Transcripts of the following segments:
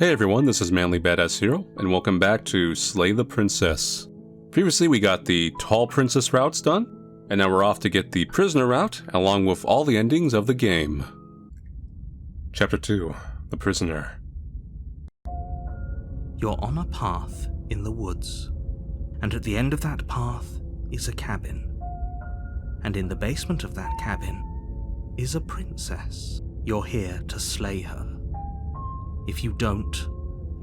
Hey everyone, this is Manly Badass Hero, and welcome back to Slay the Princess. Previously we got the Tall Princess routes done, and now we're off to get the Prisoner route, along with all the endings of the game. Chapter 2, The Prisoner. You're on a path in the woods, and at the end of that path is a cabin. And in the basement of that cabin is a princess. You're here to slay her. If you don't,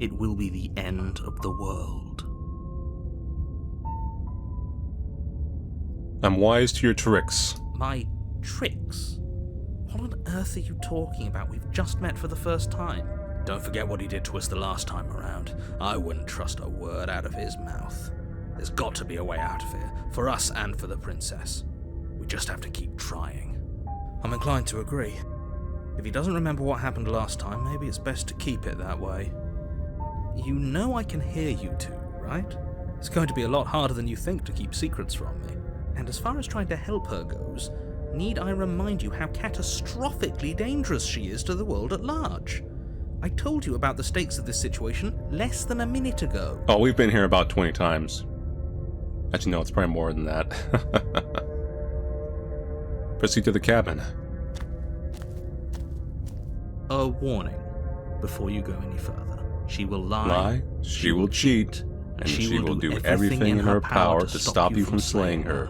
it will be the end of the world. I'm wise to your tricks. My tricks? What on earth are you talking about? We've just met for the first time. Don't forget what he did to us the last time around. I wouldn't trust a word out of his mouth. There's got to be a way out of here, for us and for the princess. We just have to keep trying. I'm inclined to agree. If he doesn't remember what happened last time, maybe it's best to keep it that way. You know I can hear you two, right? It's going to be a lot harder than you think to keep secrets from me. And as far as trying to help her goes, need I remind you how catastrophically dangerous she is to the world at large? I told you about the stakes of this situation less than a minute ago. Oh, we've been here about 20 times. Actually, no, it's probably more than that. Proceed to the cabin. A warning before you go any further. She will Lie, she will cheat, and she will do everything in her power to stop you from slaying her.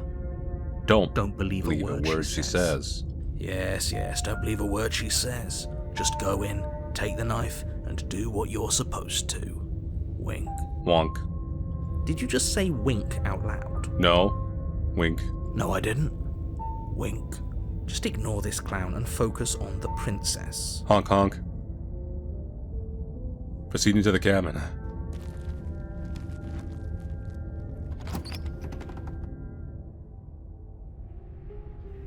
Don't believe a word she says. Yes, don't believe a word she says. Just go in, take the knife, and do what you're supposed to. Wink. Wonk. Did you just say wink out loud? No. Wink. No, I didn't. Wink. Just ignore this clown and focus on the princess. Honk honk. Proceeding to the cabin.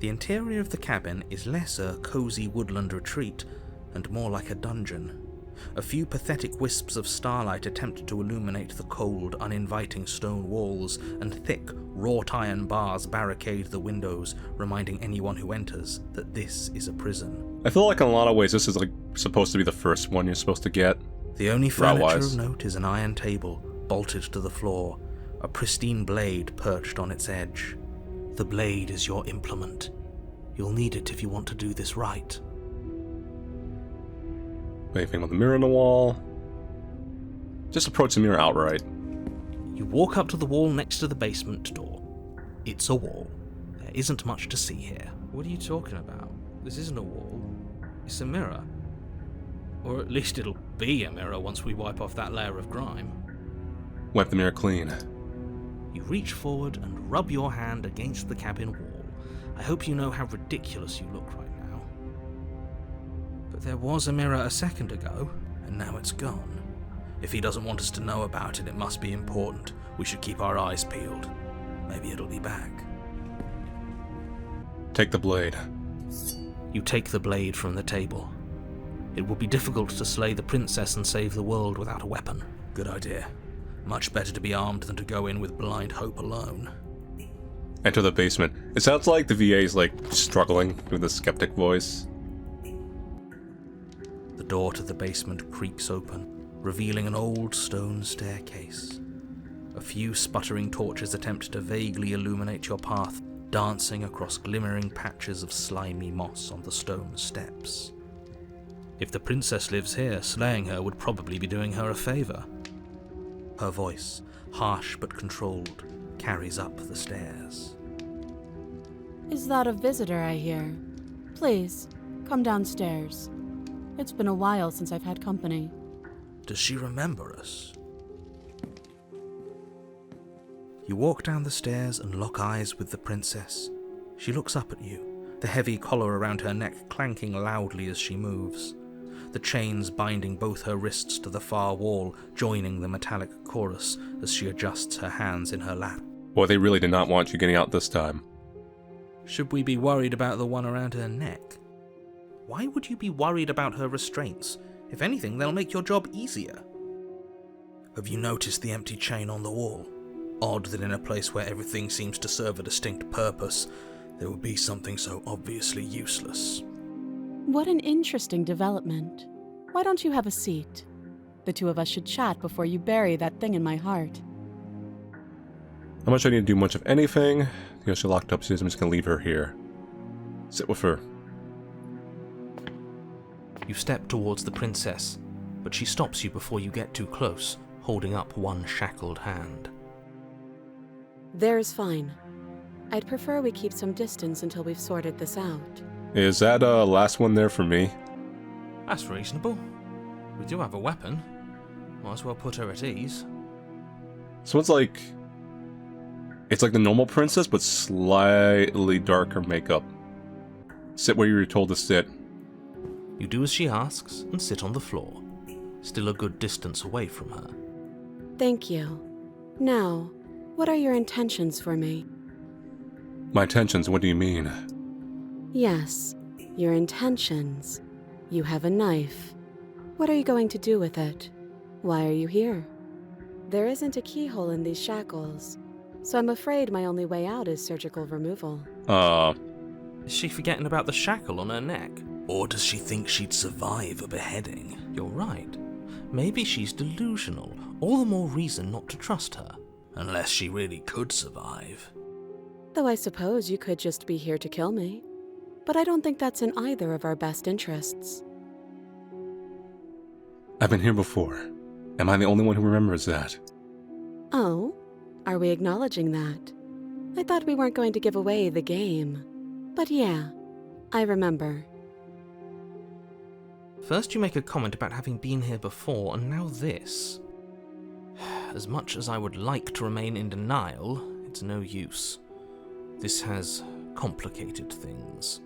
The interior of the cabin is less a cozy woodland retreat and more like a dungeon. A few pathetic wisps of starlight attempt to illuminate the cold, uninviting stone walls, and thick, wrought iron bars barricade the windows, reminding anyone who enters that this is a prison. I feel like in a lot of ways this is like supposed to be the first one you're supposed to get. The only furniture of note is an iron table, bolted to the floor, a pristine blade perched on its edge. The blade is your implement. You'll need it if you want to do this right. Anything with a mirror on the wall. Just approach the mirror outright. You walk up to the wall next to the basement door. It's a wall. There isn't much to see here. What are you talking about? This isn't a wall. It's a mirror. Or at least it'll be a mirror once we wipe off that layer of grime. Wipe the mirror clean. You reach forward and rub your hand against the cabin wall. I hope you know how ridiculous you look right now. But there was a mirror a second ago, and now it's gone. If he doesn't want us to know about it, it must be important. We should keep our eyes peeled. Maybe it'll be back. Take the blade. You take the blade from the table. It will be difficult to slay the princess and save the world without a weapon. Good idea. Much better to be armed than to go in with blind hope alone. Enter the basement. It sounds like the VA is like struggling with a skeptic voice. The door to the basement creaks open, revealing an old stone staircase. A few sputtering torches attempt to vaguely illuminate your path, dancing across glimmering patches of slimy moss on the stone steps. If the princess lives here, slaying her would probably be doing her a favor. Her voice, harsh but controlled, carries up the stairs. Is that a visitor I hear? Please, come downstairs. It's been a while since I've had company. Does she remember us? You walk down the stairs and lock eyes with the princess. She looks up at you, the heavy collar around her neck clanking loudly as she moves. The chains binding both her wrists to the far wall, joining the metallic chorus as she adjusts her hands in her lap. Boy, they really did not want you getting out this time. Should we be worried about the one around her neck? Why would you be worried about her restraints? If anything, they'll make your job easier. Have you noticed the empty chain on the wall? Odd that in a place where everything seems to serve a distinct purpose, there would be something so obviously useless. What an interesting development. Why don't you have a seat? The two of us should chat before you bury that thing in my heart. How much I need to do much of anything? Because she's locked up, so I'm just gonna leave her here. Sit with her. You step towards the princess, but she stops you before you get too close, holding up one shackled hand. There's fine. I'd prefer we keep some distance until we've sorted this out. Is that last one there for me? That's reasonable. We do have a weapon. Might as well put her at ease. So it's like the normal princess, but slightly darker makeup. Sit where you were told to sit. You do as she asks and sit on the floor, still a good distance away from her. Thank you. Now, what are your intentions for me? My intentions, what do you mean? Yes, your intentions. You have a knife. What are you going to do with it? Why are you here? There isn't a keyhole in these shackles, so I'm afraid my only way out is surgical removal. Is she forgetting about the shackle on her neck? Or does she think she'd survive a beheading? You're right. Maybe she's delusional. All the more reason not to trust her. Unless she really could survive. Though I suppose you could just be here to kill me. But I don't think that's in either of our best interests. I've been here before. Am I the only one who remembers that? Oh? Are we acknowledging that? I thought we weren't going to give away the game. But yeah, I remember. First you make a comment about having been here before, and now this. As much as I would like to remain in denial, it's no use. This has complicated things.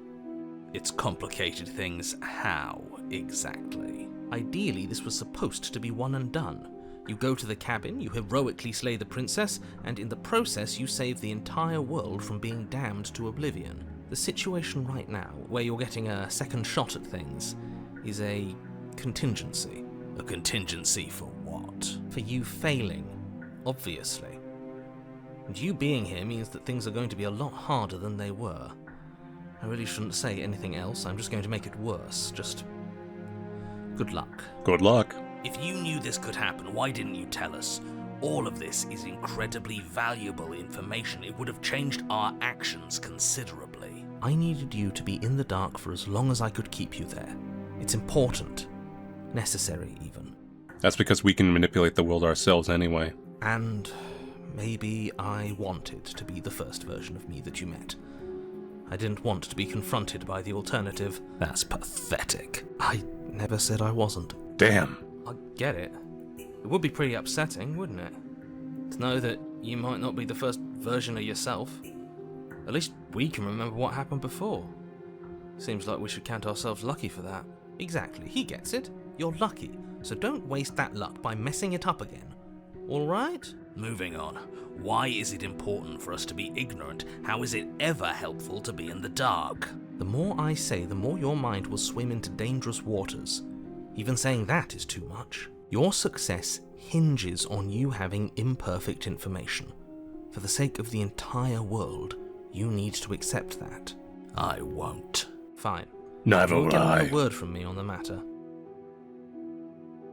It's complicated things how, exactly? Ideally, this was supposed to be one and done. You go to the cabin, you heroically slay the princess, and in the process you save the entire world from being damned to oblivion. The situation right now, where you're getting a second shot at things, is a contingency. A contingency for what? For you failing, obviously. And you being here means that things are going to be a lot harder than they were. I really shouldn't say anything else, I'm just going to make it worse. Just good luck. Good luck. If you knew this could happen, why didn't you tell us? All of this is incredibly valuable information. It would have changed our actions considerably. I needed you to be in the dark for as long as I could keep you there. It's important. Necessary, even. That's because we can manipulate the world ourselves anyway. And maybe I wanted to be the first version of me that you met. I didn't want to be confronted by the alternative. That's pathetic. I never said I wasn't. Damn. I get it. It would be pretty upsetting, wouldn't it? To know that you might not be the first version of yourself. At least we can remember what happened before. Seems like we should count ourselves lucky for that. Exactly, he gets it. You're lucky, so don't waste that luck by messing it up again. Alright? Moving on. Why is it important for us to be ignorant? How is it ever helpful to be in the dark? The more I say, the more your mind will swim into dangerous waters. Even saying that is too much. Your success hinges on you having imperfect information. For the sake of the entire world, you need to accept that. I won't. Fine. Never You'll get will I. another word from me on the matter.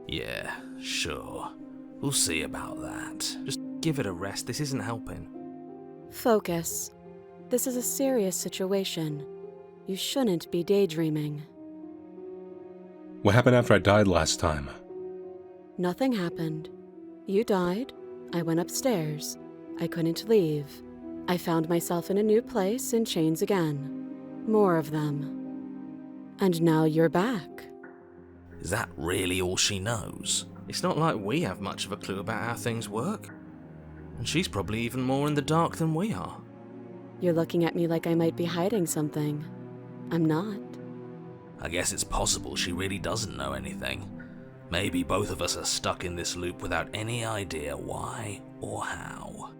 Yeah, sure. We'll see about that. Just give it a rest. This isn't helping. Focus. This is a serious situation. You shouldn't be daydreaming. What happened after I died last time? Nothing happened. You died. I went upstairs. I couldn't leave. I found myself in a new place in chains again. More of them. And now you're back. Is that really all she knows? It's not like we have much of a clue about how things work. And she's probably even more in the dark than we are. You're looking at me like I might be hiding something. I'm not. I guess it's possible she really doesn't know anything. Maybe both of us are stuck in this loop without any idea why or how.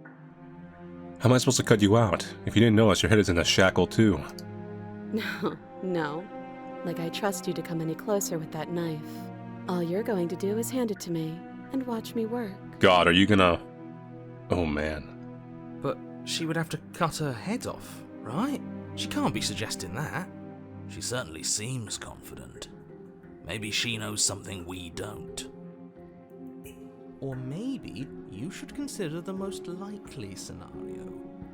How am I supposed to cut you out? If you didn't know us, your head is in a shackle too. No. Like I trust you to come any closer with that knife. All you're going to do is hand it to me and watch me work. God, are you gonna... Oh man. But she would have to cut her head off, right? She can't be suggesting that. She certainly seems confident. Maybe she knows something we don't. Or maybe you should consider the most likely scenario.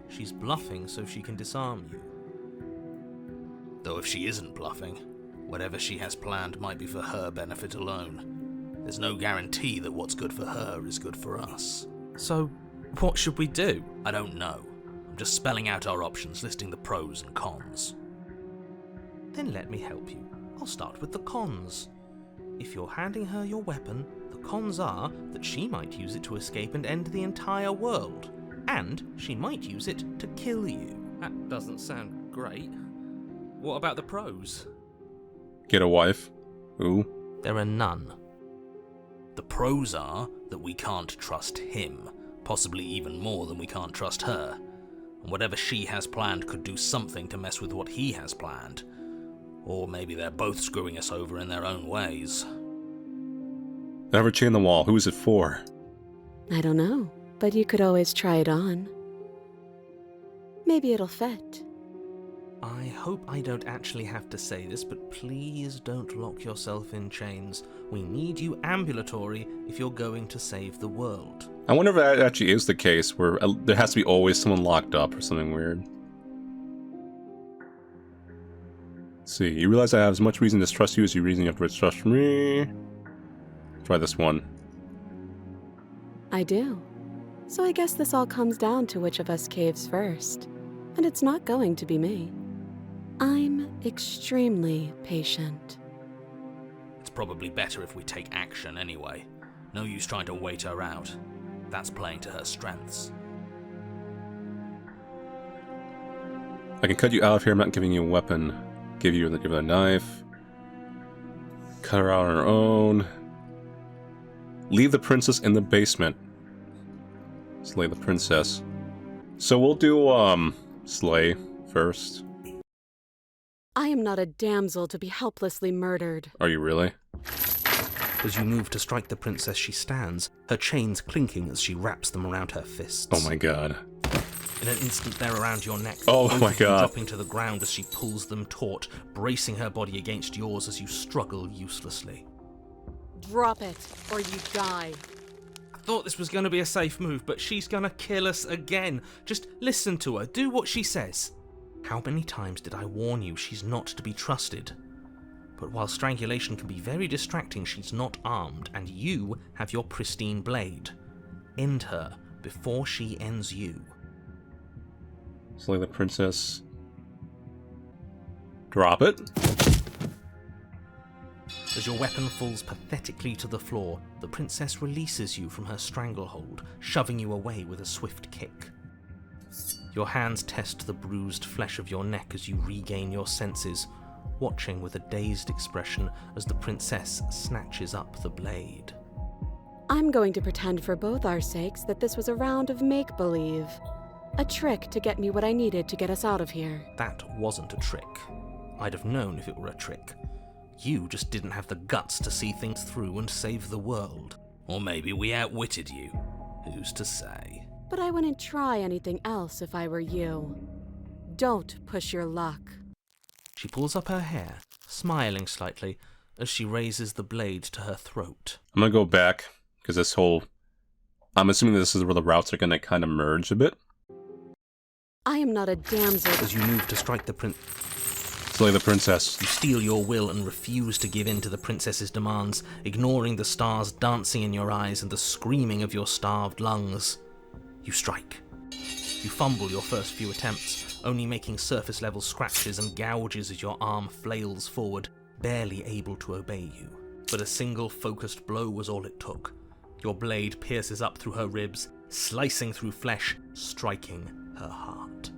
She's bluffing so she can disarm you. Though if she isn't bluffing, whatever she has planned might be for her benefit alone. There's no guarantee that what's good for her is good for us. So, what should we do? I don't know. I'm just spelling out our options, listing the pros and cons. Then let me help you. I'll start with the cons. If you're handing her your weapon, the cons are that she might use it to escape and end the entire world. And she might use it to kill you. That doesn't sound great. What about the pros? Get a wife. Ooh. There are none. The pros are that we can't trust him, possibly even more than we can't trust her. And whatever she has planned could do something to mess with what he has planned. Or maybe they're both screwing us over in their own ways. Never chain the wall. Who is it for? I don't know, but you could always try it on. Maybe it'll fit. I hope I don't actually have to say this, but please don't lock yourself in chains. We need you ambulatory if you're going to save the world. I wonder if that actually is the case, where there has to be always someone locked up or something weird. Let's see, you realize I have as much reason to trust you as you reason you have to trust me. Try this one. I do. So I guess this all comes down to which of us caves first. And it's not going to be me. I'm extremely patient. It's probably better if we take action anyway. No use trying to wait her out. That's playing to her strengths. I can cut you out of here. I'm not giving you a weapon. Give her a knife. Cut her out on her own. Leave the princess in the basement. Slay the princess. So we'll do, slay first. I am not a damsel to be helplessly murdered. Are you really? As you move to strike the princess, she stands, her chains clinking as she wraps them around her fists. Oh my god. In an instant, they're around your neck. Oh both my of you god. dropping to the ground as she pulls them taut, bracing her body against yours as you struggle uselessly. Drop it, or you die. I thought this was going to be a safe move, but she's going to kill us again. Just listen to her. Do what she says. How many times did I warn you she's not to be trusted? But while strangulation can be very distracting, she's not armed, and you have your pristine blade. End her before she ends you. Slay the princess. Drop it. As your weapon falls pathetically to the floor, the princess releases you from her stranglehold, shoving you away with a swift kick. Your hands test the bruised flesh of your neck as you regain your senses, watching with a dazed expression as the princess snatches up the blade. I'm going to pretend for both our sakes that this was a round of make-believe. A trick to get me what I needed to get us out of here. That wasn't a trick. I'd have known if it were a trick. You just didn't have the guts to see things through and save the world. Or maybe we outwitted you. Who's to say? But I wouldn't try anything else if I were you. Don't push your luck. She pulls up her hair, smiling slightly, as she raises the blade to her throat. I'm gonna go back, because this whole... I'm assuming this is where the routes are gonna kind of merge a bit. I am not a damsel. As you move to strike the Slay the princess. you steel your will and refuse to give in to the princess's demands, ignoring the stars dancing in your eyes and the screaming of your starved lungs. You strike. You fumble your first few attempts, only making surface-level scratches and gouges as your arm flails forward, barely able to obey you. But a single focused blow was all it took. Your blade pierces up through her ribs, slicing through flesh, striking her heart.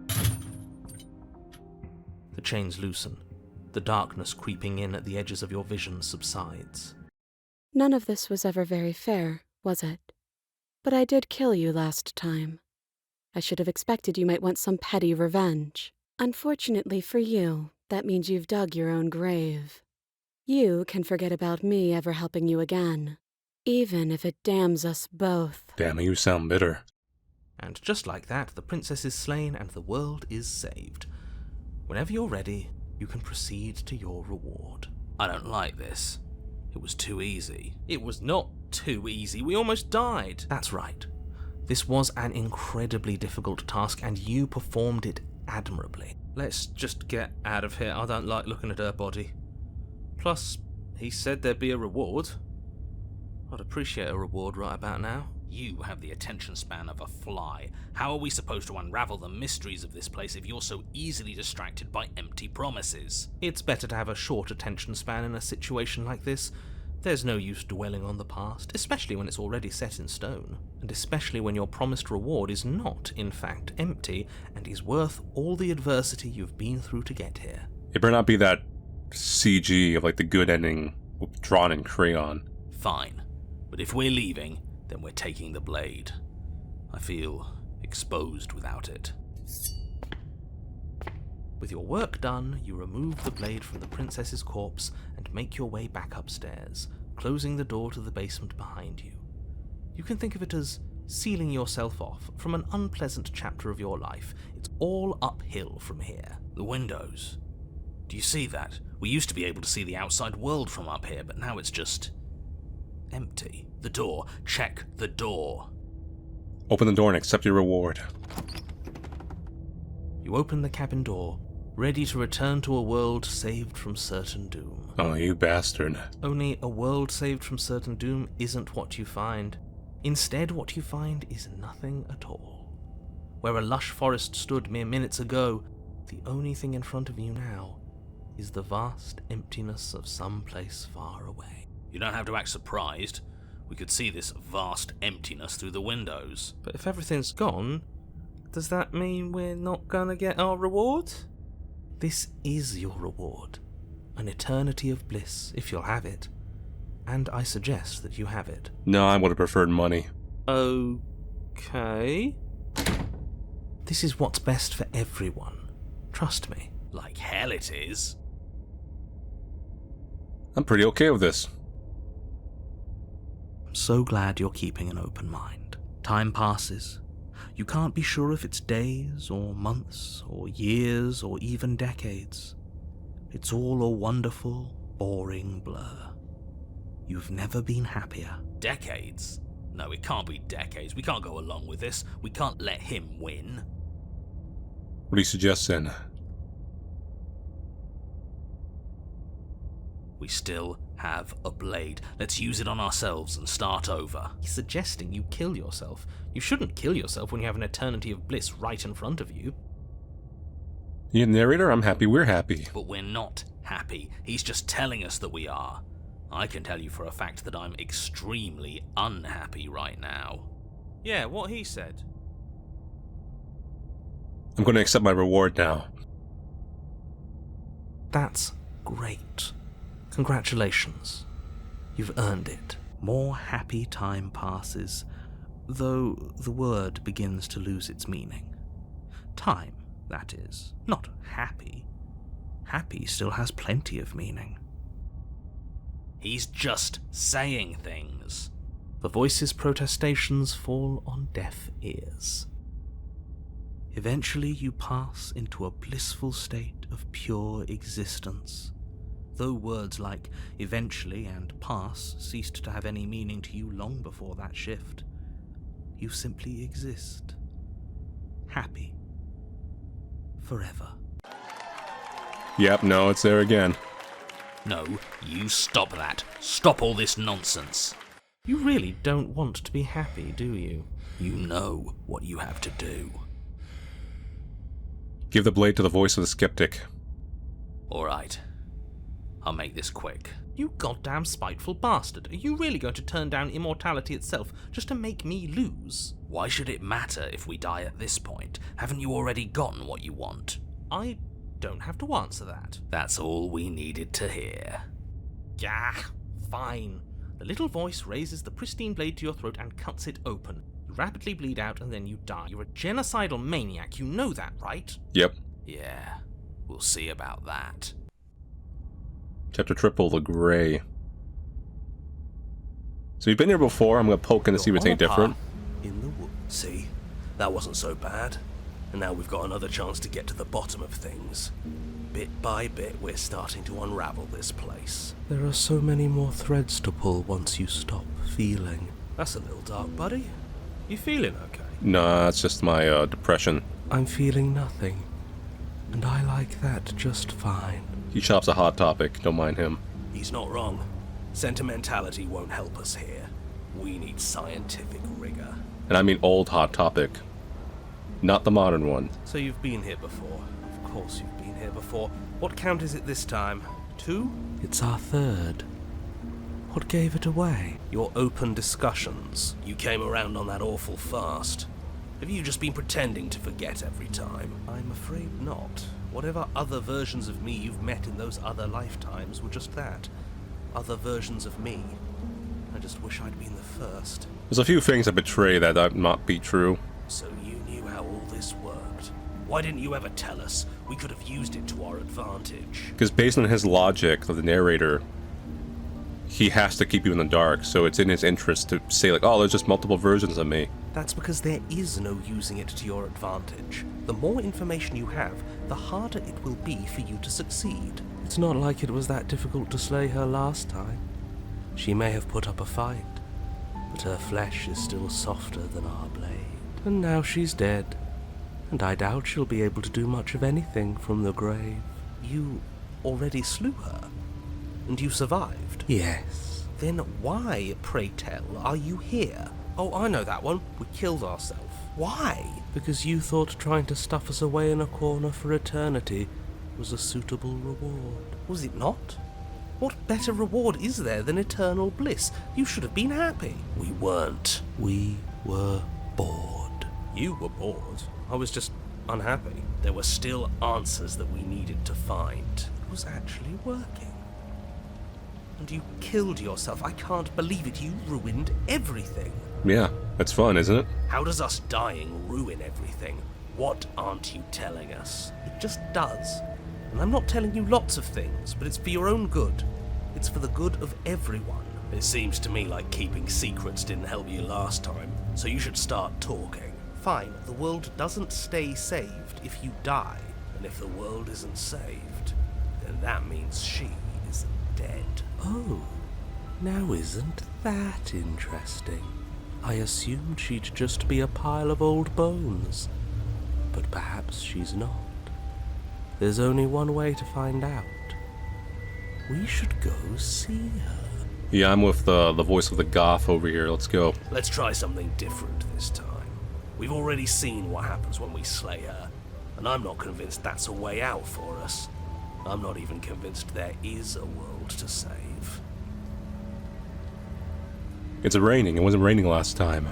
The chains loosen. The darkness creeping in at the edges of your vision subsides. None of this was ever very fair, was it? But I did kill you last time. I should have expected you might want some petty revenge. Unfortunately for you, that means you've dug your own grave. You can forget about me ever helping you again, even if it damns us both. Damn, you sound bitter. And just like that, the princess is slain and the world is saved. Whenever you're ready, you can proceed to your reward. I don't like this. It was too easy. It was not too easy. We almost died. That's right. This was an incredibly difficult task, and you performed it admirably. Let's just get out of here. I don't like looking at her body. Plus, he said there'd be a reward. I'd appreciate a reward right about now. You have the attention span of a fly. How are we supposed to unravel the mysteries of this place if you're so easily distracted by empty promises? It's better to have a short attention span in a situation like this. There's no use dwelling on the past, especially when it's already set in stone, and especially when your promised reward is not, in fact, empty, and is worth all the adversity you've been through to get here. It better not be that CG of like the good ending drawn in crayon. Fine, but if we're leaving, then we're taking the blade. I feel exposed without it. With your work done, you remove the blade from the princess's corpse and make your way back upstairs, closing the door to the basement behind you. You can think of it as sealing yourself off from an unpleasant chapter of your life. It's all uphill from here. The windows. Do you see that? We used to be able to see the outside world from up here, but now it's just empty. The door. Check the door. Open the door and accept your reward. You open the cabin door, ready to return to a world saved from certain doom. Oh, you bastard. Only a world saved from certain doom isn't what you find. Instead, what you find is nothing at all. Where a lush forest stood mere minutes ago, the only thing in front of you now is the vast emptiness of some place far away. You don't have to act surprised. We could see this vast emptiness through the windows. But if everything's gone, does that mean we're not gonna get our reward? This is your reward. An eternity of bliss, if you'll have it. And I suggest that you have it. No, I would have preferred money. Okay. This is what's best for everyone. Trust me. Like hell it is. I'm pretty okay with this. I'm so glad you're keeping an open mind. Time passes. You can't be sure if it's days, or months, or years, or even decades. It's all a wonderful, boring blur. You've never been happier. Decades? No, it can't be decades. We can't go along with this. We can't let him win. What do you suggest then? We still have a blade. Let's use it on ourselves and start over. He's suggesting you kill yourself. You shouldn't kill yourself when you have an eternity of bliss right in front of you. You narrator, I'm happy we're happy. But we're not happy. He's just telling us that we are. I can tell you for a fact that I'm extremely unhappy right now. Yeah, what he said. I'm going to accept my reward now. That's great. Congratulations. You've earned it. More happy time passes, though the word begins to lose its meaning. Time, that is. Not happy. Happy still has plenty of meaning. He's just saying things. The voice's protestations fall on deaf ears. Eventually you pass into a blissful state of pure existence. Though words like eventually and pass ceased to have any meaning to you long before that shift, you simply exist. Happy. Forever. Yep, no, it's there again. No, you stop that. Stop all this nonsense. You really don't want to be happy, do you? You know what you have to do. Give the blade to the voice of the skeptic. Alright. I'll make this quick. You goddamn spiteful bastard. Are you really going to turn down immortality itself just to make me lose? Why should it matter if we die at this point? Haven't you already gotten what you want? I don't have to answer that. That's all we needed to hear. Yeah, fine. The little voice raises the pristine blade to your throat and cuts it open. You rapidly bleed out and then you die. You're a genocidal maniac, you know that, right? Yep. Yeah, we'll see about that. Chapter triple, the Grey. So you've been here before. I'm going to poke in to see what's any different. In the woods. See, that wasn't so bad. And now we've got another chance to get to the bottom of things. Bit by bit, we're starting to unravel this place. There are so many more threads to pull once you stop feeling. That's a little dark, buddy. You feeling okay? Nah, it's just my depression. I'm feeling nothing, and I like that just fine. He chops a hot topic, don't mind him. He's not wrong. Sentimentality won't help us here. We need scientific rigor. And I mean old hot topic, not the modern one. So you've been here before. Of course you've been here before. What count is it this time? 2? It's our third. What gave it away? Your open discussions. You came around on that awful fast. Have you just been pretending to forget every time? I'm afraid not. Whatever other versions of me you've met in those other lifetimes were just that. Other versions of me. I just wish I'd been the first. There's a few things that betray that might be true. So you knew how all this worked. Why didn't you ever tell us? We could have used it to our advantage. Because based on his logic of the narrator, he has to keep you in the dark, so it's in his interest to say like, oh, there's just multiple versions of me. That's because there is no using it to your advantage. The more information you have, the harder it will be for you to succeed. It's not like it was that difficult to slay her last time. She may have put up a fight, but her flesh is still softer than our blade. And now she's dead, and I doubt she'll be able to do much of anything from the grave. You already slew her? And you survived? Yes. Then why, pray tell, are you here? Oh, I know that one. We killed ourselves. Why? Because you thought trying to stuff us away in a corner for eternity was a suitable reward. Was it not? What better reward is there than eternal bliss? You should have been happy. We weren't. We were bored. You were bored. I was just unhappy. There were still answers that we needed to find. It was actually working. And you killed yourself. I can't believe it. You ruined everything. Yeah, that's fun, isn't it? How does us dying ruin everything? What aren't you telling us? It just does. And I'm not telling you lots of things, but it's for your own good. It's for the good of everyone. It seems to me like keeping secrets didn't help you last time, so you should start talking. Fine, the world doesn't stay saved if you die, and if the world isn't saved, then that means she is dead. Oh, now isn't that interesting? I assumed she'd just be a pile of old bones, but perhaps she's not. There's only one way to find out. We should go see her. Yeah, I'm with the voice of the goth over here. Let's go. Let's try something different this time. We've already seen what happens when we slay her, and I'm not convinced that's a way out for us. I'm not even convinced there is a world to save. It's raining. It wasn't raining last time.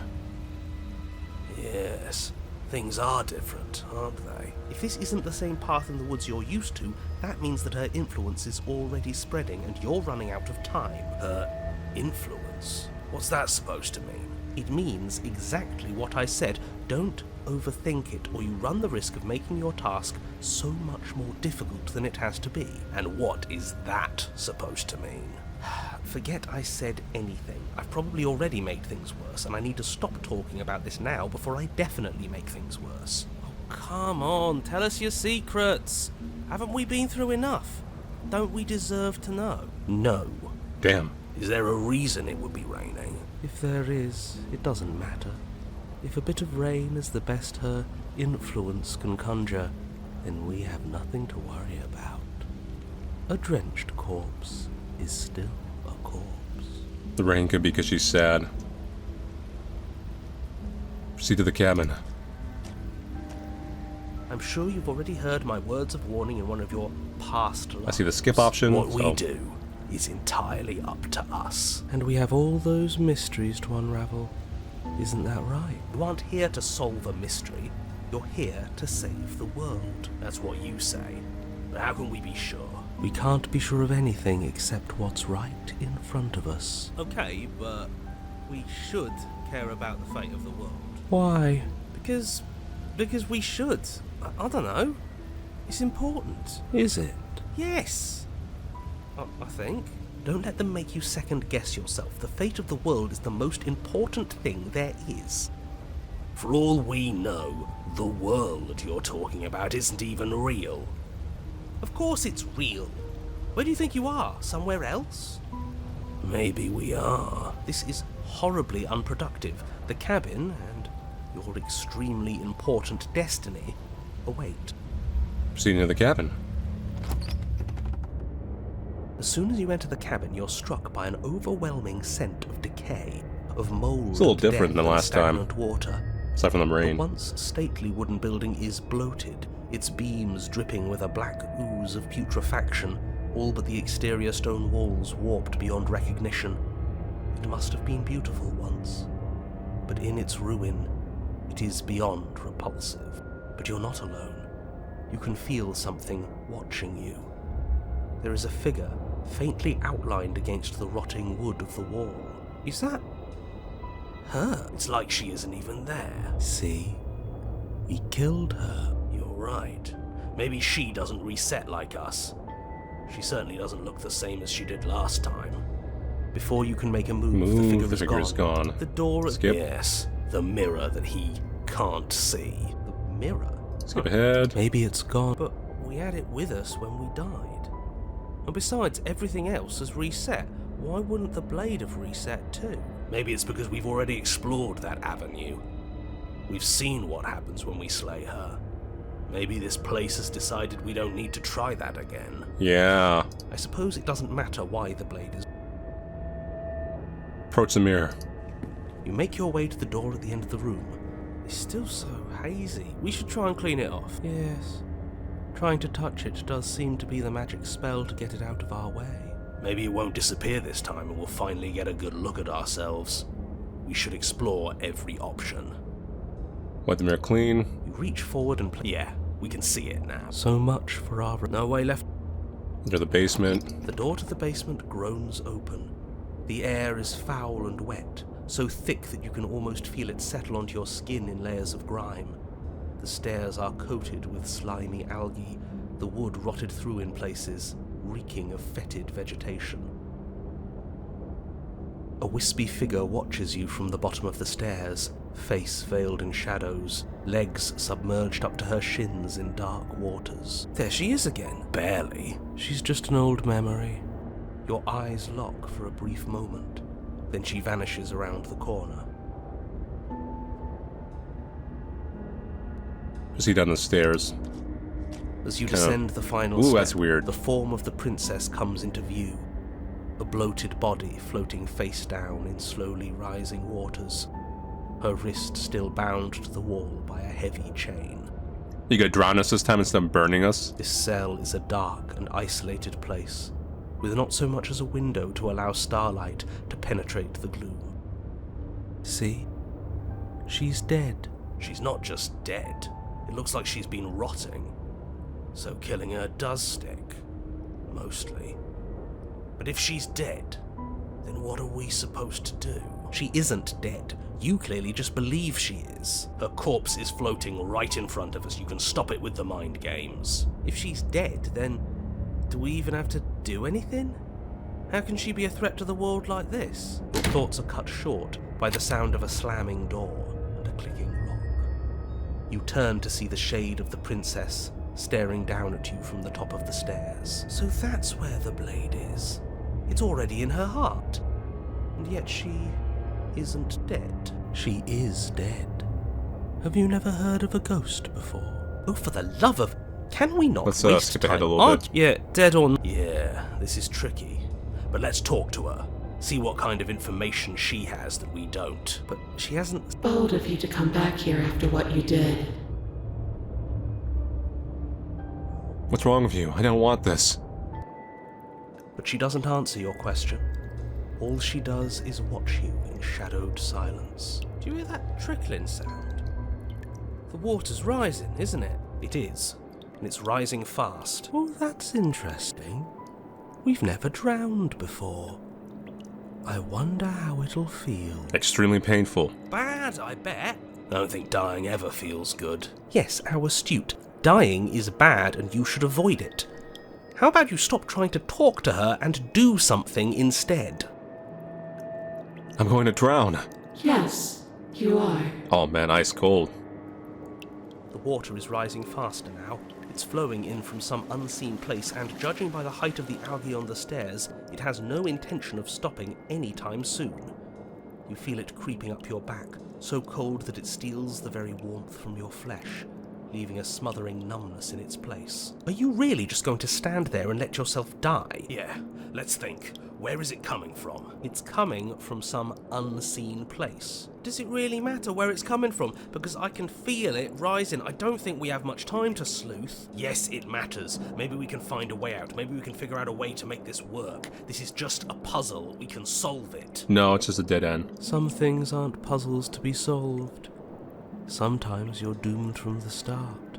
Yes, things are different, aren't they? If this isn't the same path in the woods you're used to, that means that her influence is already spreading and you're running out of time. Her influence? What's that supposed to mean? It means exactly what I said. Don't overthink it, or you run the risk of making your task so much more difficult than it has to be. And what is that supposed to mean? Forget I said anything. I've probably already made things worse, and I need to stop talking about this now before I definitely make things worse. Oh, come on, tell us your secrets. Haven't we been through enough? Don't we deserve to know? No. Damn. Is there a reason it would be raining? If there is, it doesn't matter. If a bit of rain is the best her influence can conjure, then we have nothing to worry about. A drenched corpse is still a corpse. The rain could be because she's sad. Proceed to the cabin. I'm sure you've already heard my words of warning in one of your past lives. I see the skip option. What we so- do is entirely up to us. And we have all those mysteries to unravel. Isn't that right? You aren't here to solve a mystery. You're here to save the world. That's what you say. But how can we be sure? We can't be sure of anything except what's right in front of us. Okay, but we should care about the fate of the world. Why? Because we should. I don't know. It's important. Is it? Yes. I think. Don't let them make you second guess yourself. The fate of the world is the most important thing there is. For all we know, the world you're talking about isn't even real. Of course it's real. Where do you think you are? Somewhere else? Maybe we are. This is horribly unproductive. The cabin and your extremely important destiny await. Proceed into the cabin. As soon as you enter the cabin, you're struck by an overwhelming scent of decay, of mold. It's a little and different death than and last time. stagnant water. Aside from the The rain. once stately wooden building is bloated, its beams dripping with a black ooze of putrefaction, all but the exterior stone walls warped beyond recognition. It must have been beautiful once, but in its ruin, it is beyond repulsive. But you're not alone. You can feel something watching you. There is a figure faintly outlined against the rotting wood of the wall. Is that her? It's like she isn't even there. See? We killed her. You're right. Maybe she doesn't reset like us. She certainly doesn't look the same as she did last time. Before you can make a move, the figure is gone. The door... Skip. Yes, the mirror that he can't see. The mirror? Skip ahead. Maybe it's gone. But we had it with us when we died. And besides, everything else has reset. Why wouldn't the blade have reset too? Maybe it's because we've already explored that avenue. We've seen what happens when we slay her. Maybe this place has decided we don't need to try that again. Yeah. I suppose it doesn't matter why the blade is... Approach the mirror. You make your way to the door at the end of the room. It's still so hazy. We should try and clean it off. Yes. Trying to touch it does seem to be the magic spell to get it out of our way. Maybe it won't disappear this time and we'll finally get a good look at ourselves. We should explore every option. Wipe the mirror clean. You reach forward and yeah, we can see it now. So much for our... No way left. Enter the basement. The door to the basement groans open. The air is foul and wet, so thick that you can almost feel it settle onto your skin in layers of grime. The stairs are coated with slimy algae, the wood rotted through in places, reeking of fetid vegetation. A wispy figure watches you from the bottom of the stairs, face veiled in shadows, legs submerged up to her shins in dark waters. There she is again. Barely. She's just an old memory. Your eyes lock for a brief moment, then she vanishes around the corner. Proceed down the stairs. As you descend the final Ooh, step, that's weird. the form of the princess comes into view. A bloated body floating face down in slowly rising waters. Her wrist still bound to the wall by a heavy chain. You gonna drown us this time instead of burning us? This cell is a dark and isolated place, with not so much as a window to allow starlight to penetrate the gloom. See? She's dead. She's not just dead. It looks like she's been rotting. So killing her does stick. Mostly. But if she's dead, then what are we supposed to do? She isn't dead. You clearly just believe she is. Her corpse is floating right in front of us. You can stop it with the mind games. If she's dead, then do we even have to do anything? How can she be a threat to the world like this? Your thoughts are cut short by the sound of a slamming door and a clicking lock. You turn to see the shade of the princess staring down at you from the top of the stairs. So that's where the blade is. It's already in her heart. And yet she isn't dead. She is dead. Have you never heard of a ghost before? Oh, for the love of... Can we not Let's waste skip ahead time? a little bit. Yeah, dead or... Yeah, this is tricky. But let's talk to her. See what kind of information she has that we don't. But she hasn't... Bold of you to come back here after what you did. What's wrong with you? I don't want this. But she doesn't answer your question. All she does is watch you in shadowed silence. Do you hear that trickling sound? The water's rising, isn't it? It is. And it's rising fast. Oh, that's interesting. We've never drowned before. I wonder how it'll feel. Extremely painful. Bad, I bet. I don't think dying ever feels good. Yes, how astute. Dying is bad and you should avoid it. How about you stop trying to talk to her and do something instead? I'm going to drown. Yes, you are. Oh man, ice cold. The water is rising faster now. It's flowing in from some unseen place, and judging by the height of the algae on the stairs, it has no intention of stopping anytime soon. You feel it creeping up your back, so cold that it steals the very warmth from your flesh, leaving a smothering numbness in its place. Are you really just going to stand there and let yourself die? Yeah, let's think. Where is it coming from? It's coming from some unseen place. Does it really matter where it's coming from? Because I can feel it rising. I don't think we have much time to sleuth. Yes, it matters. Maybe we can find a way out. Maybe we can figure out a way to make this work. This is just a puzzle. We can solve it. No, it's just a dead end. Some things aren't puzzles to be solved. Sometimes you're doomed from the start.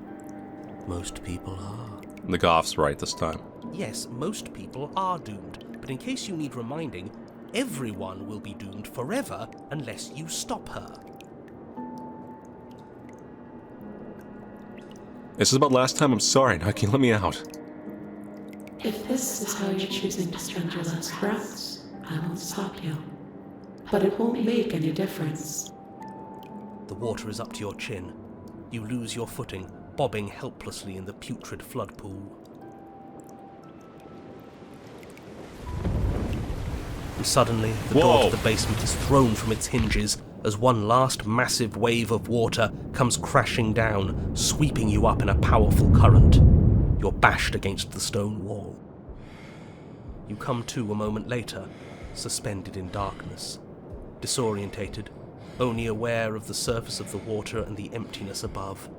Most people are. The Goth's right this time. Yes, most people are doomed. But in case you need reminding, everyone will be doomed forever unless you stop her. This is about last time. I'm sorry. Now can you let me out? If this is how you're choosing to spend your last breaths, I won't stop you. But it won't make any difference. The water is up to your chin. You lose your footing, bobbing helplessly in the putrid flood pool. And suddenly, the door to the basement is thrown from its hinges as one last massive wave of water comes crashing down, sweeping you up in a powerful current. You're bashed against the stone wall. You come to a moment later, suspended in darkness, disorientated, only aware of the surface of the water and the emptiness above.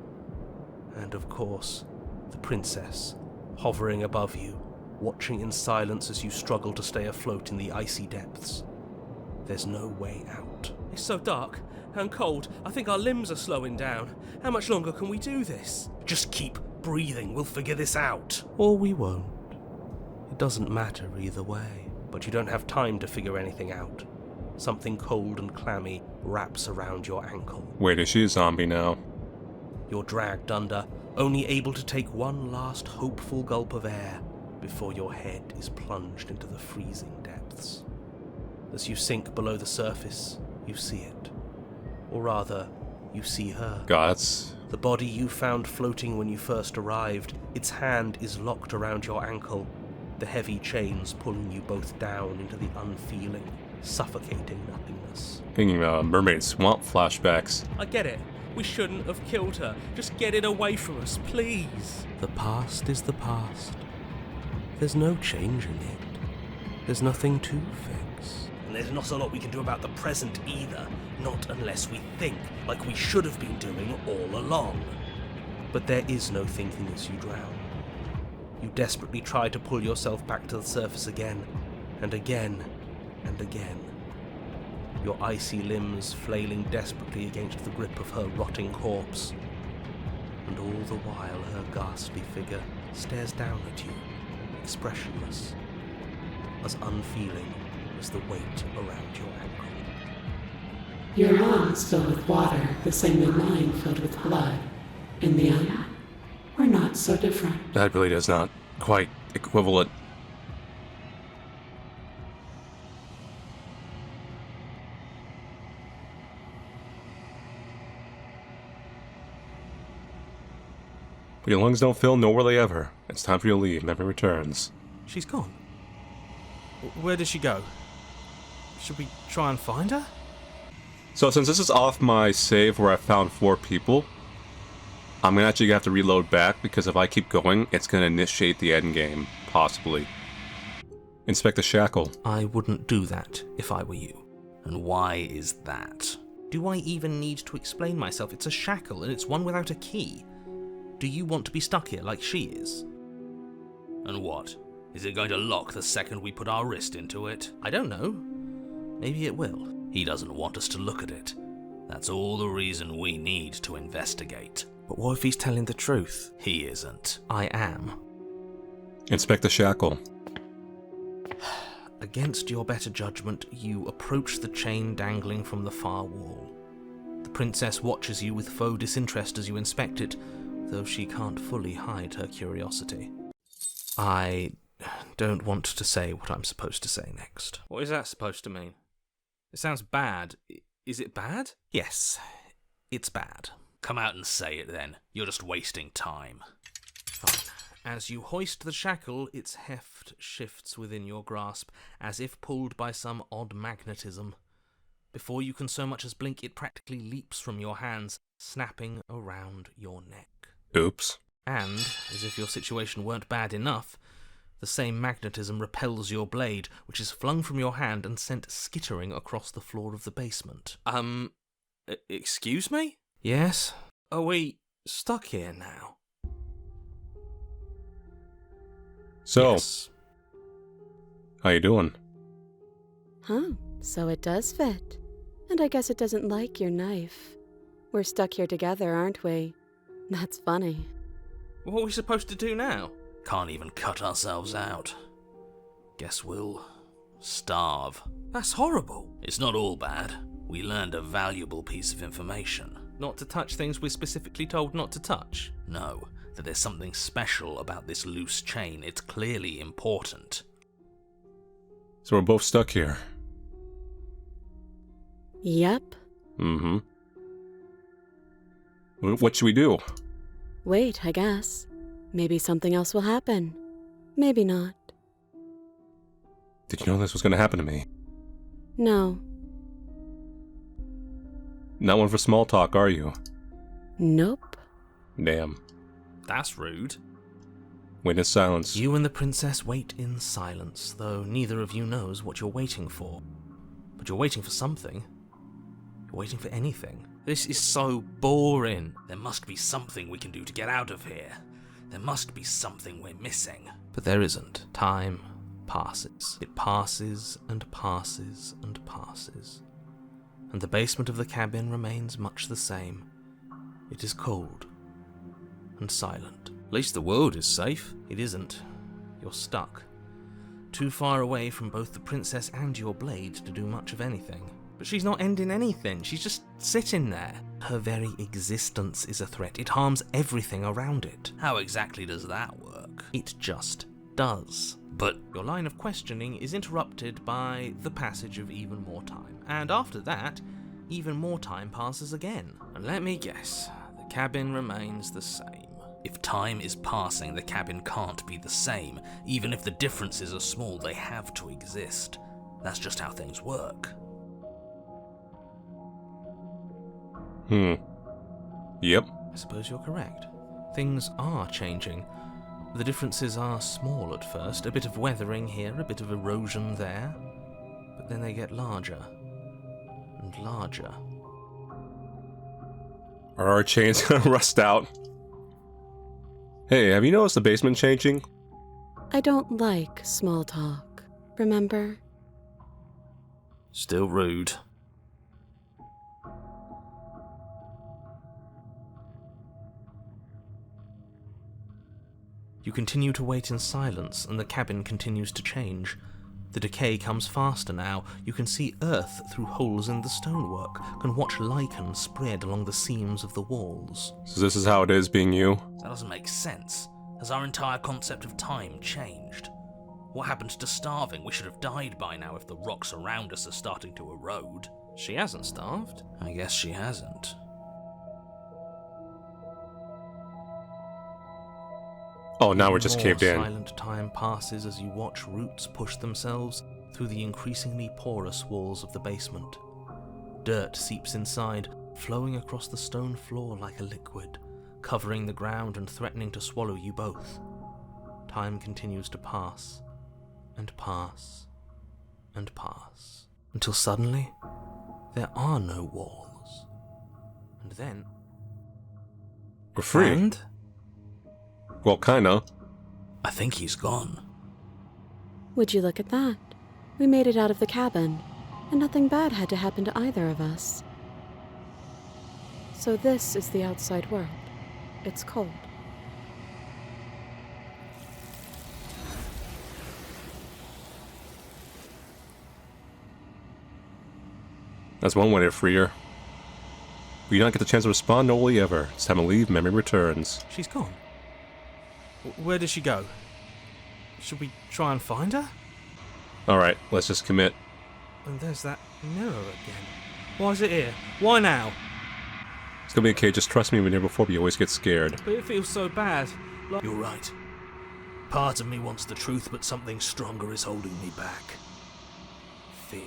And of course, the princess, hovering above you, watching in silence as you struggle to stay afloat in the icy depths. There's no way out. It's so dark and cold, I think our limbs are slowing down. How much longer can we do this? Just keep breathing. We'll figure this out. Or we won't. It doesn't matter either way. But you don't have time to figure anything out. Something cold and clammy wraps around your ankle. Wait, is she a zombie now? You're dragged under, only able to take one last hopeful gulp of air before your head is plunged into the freezing depths. As you sink below the surface, you see it. Or rather, you see her. Gods. The body you found floating when you first arrived, its hand is locked around your ankle, the heavy chains pulling you both down into the unfeeling, suffocating nothingness. Thinking mermaid swamp flashbacks. I get it. We shouldn't have killed her. Just get it away from us, please. The past is the past. There's no changing it. There's nothing to fix. And there's not a lot we can do about the present either. Not unless we think, like we should have been doing all along. But there is no thinking as you drown. You desperately try to pull yourself back to the surface again, and again, and again. Your icy limbs flailing desperately against the grip of her rotting corpse. And all the while her ghastly figure stares down at you, expressionless, as unfeeling as the weight around your ankle. Your lungs filled with water, the same as mine filled with blood. In the end, we're not so different. That really does not quite equivalent. But your lungs don't fill, nor will they ever. It's time for you to leave. Memory returns. She's gone. Where did she go? Should we try and find her? So since this is off my save where I found 4 people, I'm gonna actually have to reload back because if I keep going, it's gonna initiate the end game, possibly. Inspect the shackle. I wouldn't do that if I were you. And why is that? Do I even need to explain myself? It's a shackle and it's one without a key. Do you want to be stuck here like she is? And what? Is it going to lock the second we put our wrist into it? I don't know. Maybe it will. He doesn't want us to look at it. That's all the reason we need to investigate. But what if he's telling the truth? He isn't. I am. Inspect the shackle. Against your better judgment, you approach the chain dangling from the far wall. The princess watches you with faux disinterest as you inspect it, though she can't fully hide her curiosity. I don't want to say what I'm supposed to say next. What is that supposed to mean? It sounds bad. Is it bad? Yes, it's bad. Come out and say it then. You're just wasting time. Fine. As you hoist the shackle, its heft shifts within your grasp, as if pulled by some odd magnetism. Before you can so much as blink, it practically leaps from your hands, snapping around your neck. Oops. And, as if your situation weren't bad enough, the same magnetism repels your blade, which is flung from your hand and sent skittering across the floor of the basement. Excuse me? Yes? Are we stuck here now? So, Yes. how you doing? Huh, so it does fit. And I guess it doesn't like your knife. We're stuck here together, aren't we? That's funny. What are we supposed to do now? Can't even cut ourselves out. Guess we'll starve. That's horrible. It's not all bad. We learned a valuable piece of information. Not to touch things we're specifically told not to touch. No, that there's something special about this loose chain. It's clearly important. So we're both stuck here. Yep. Mm-hmm. What should we do? Wait, I guess. Maybe something else will happen. Maybe not. Did you know this was going to happen to me? No. Not one for small talk, are you? Nope. Damn. That's rude. Witness silence. You and the princess wait in silence, though neither of you knows what you're waiting for. But you're waiting for something. You're waiting for anything. This is so boring. There must be something we can do to get out of here. There must be something we're missing. But there isn't. Time passes. It passes and passes and passes. And the basement of the cabin remains much the same. It is cold and silent. At least the world is safe. It isn't. You're stuck. Too far away from both the princess and your blade to do much of anything. But she's not ending anything. She's just sitting there. Her very existence is a threat. It harms everything around it. How exactly does that work? It just does. But Your line of questioning is interrupted by the passage of even more time. And after that, even more time passes again. And let me guess, the cabin remains the same. if time is passing, the cabin can't be the same. Even if the differences are small, they have to exist. That's just how things work. Yep. I suppose you're correct. Things are changing. The differences are small at first, a bit of weathering here, a bit of erosion there, but then they get larger and larger. Are our chains gonna rust out? Hey, have you noticed the basement changing? I don't like small talk, remember? Still rude. You continue to wait in silence, and the cabin continues to change. The decay comes faster now. You can see earth through holes in the stonework, can watch lichen spread along the seams of the walls. So this is how it is being you? That doesn't make sense. Has our entire concept of time changed? What happened to starving? We should have died by now if the rocks around us are starting to erode. She hasn't starved. I guess she hasn't. Oh, now we're just More caved in. Silent time passes as you watch roots push themselves through the increasingly porous walls of the basement. Dirt seeps inside, flowing across the stone floor like a liquid, covering the ground and threatening to swallow you both. Time continues to pass, and pass, and pass, until suddenly there are no walls. And then... We're free. And... Well, kinda. I think he's gone. Would you look at that? We made it out of the cabin, and nothing bad had to happen to either of us. So this is the outside world. It's cold. That's one way to free her. We do not get the chance to respond normally ever. It's time to leave, memory returns. she's gone. Where did she go? Should we try and find her? Alright, let's just commit. And there's that mirror again. Why is it here? Why now? It's gonna be okay, just trust me, we've been here before, but you always get scared. But it feels so bad. You're right. Part of me wants the truth, but something stronger is holding me back. Fear.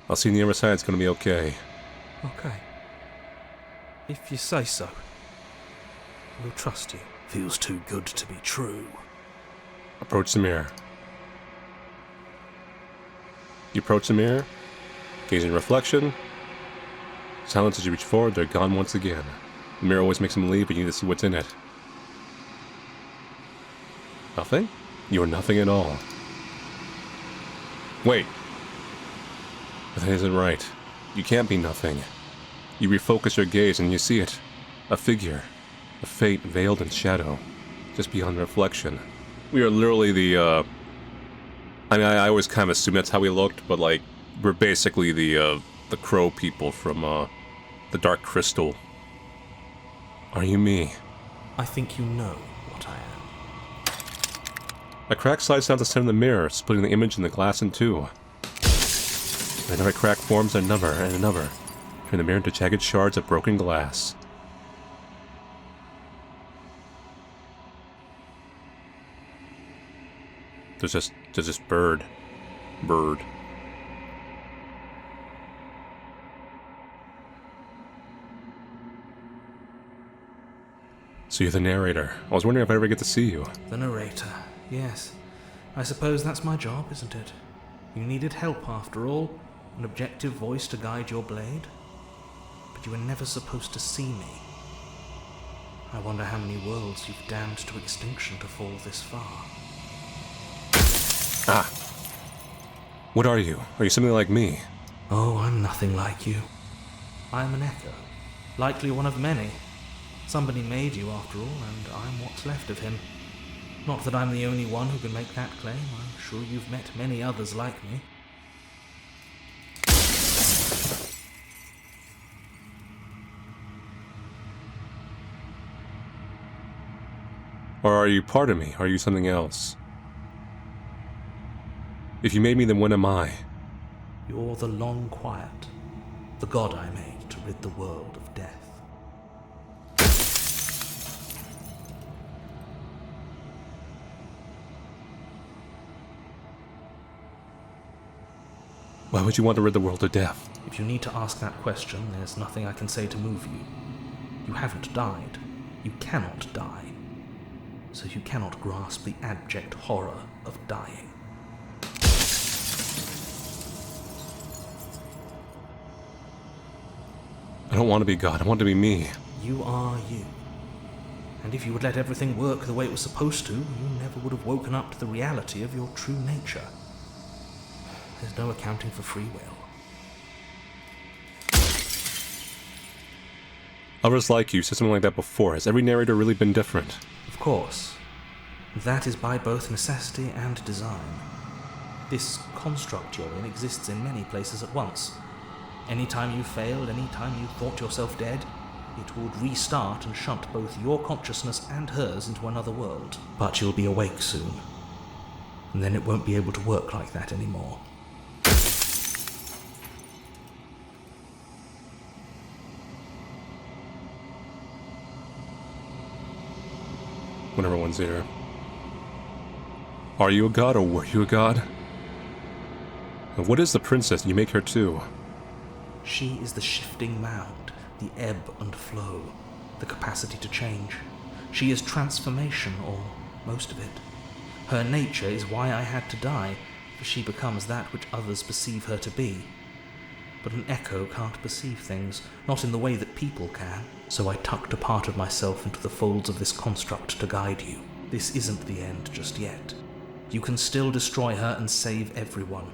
I'll see you on the other side. It's gonna be okay. Okay. If you say so. We'll trust you. Feels too good to be true. Approach the mirror. You approach the mirror, gaze in reflection. Silence as you reach forward, they're gone once again. The mirror always makes them leave, but you need to see what's in it. Nothing? You are nothing at all. Wait. That isn't right. You can't be nothing. You refocus your gaze and you see it. A figure. A fate veiled in shadow. Just beyond reflection. We are literally the, I mean, I always kind of assumed that's how we looked, but, like, we're basically the crow people from, the Dark Crystal. Are you me? I think you know what I am. A crack slides down the center of the mirror, splitting the image and the glass in two. Another crack forms another and another, turning the mirror into jagged shards of broken glass. There's this bird. So you're the narrator. I was wondering if I ever get to see you. The narrator, yes. I suppose that's my job, isn't it? You needed help after all, an objective voice to guide your blade. But you were never supposed to see me. I wonder how many worlds you've damned to extinction to fall this far. Ah. What are you? Are you something like me? Oh, I'm nothing like you. I'm an echo. Likely one of many. Somebody made you after all, and I'm what's left of him. Not that I'm the only one who can make that claim. I'm sure you've met many others like me. Or are you part of me? Are you something else? If you made me, then what am I? You're the long quiet, the god I made to rid the world of death. Why would you want to rid the world of death? If you need to ask that question, there's nothing I can say to move you. You haven't died. You cannot die. So you cannot grasp the abject horror of dying. I don't want to be God. I want to be me. You are you. And if you would let everything work the way it was supposed to, you never would have woken up to the reality of your true nature. There's no accounting for free will. Others like you said something like that before. Has every narrator really been different? Of course. That is by both necessity and design. This construct you're in exists in many places at once. Anytime you failed, anytime you thought yourself dead, it would restart and shunt both your consciousness and hers into another world. But you'll be awake soon. And then it won't be able to work like that anymore. When everyone's here. Are you a god or were you a god? And what is the princess? You make her too. She is the shifting mound, the ebb and flow, the capacity to change. She is transformation, or most of it. Her nature is why I had to die, for she becomes that which others perceive her to be. But an echo can't perceive things, not in the way that people can, so I tucked a part of myself into the folds of this construct to guide you. This isn't the end just yet. You can still destroy her and save everyone.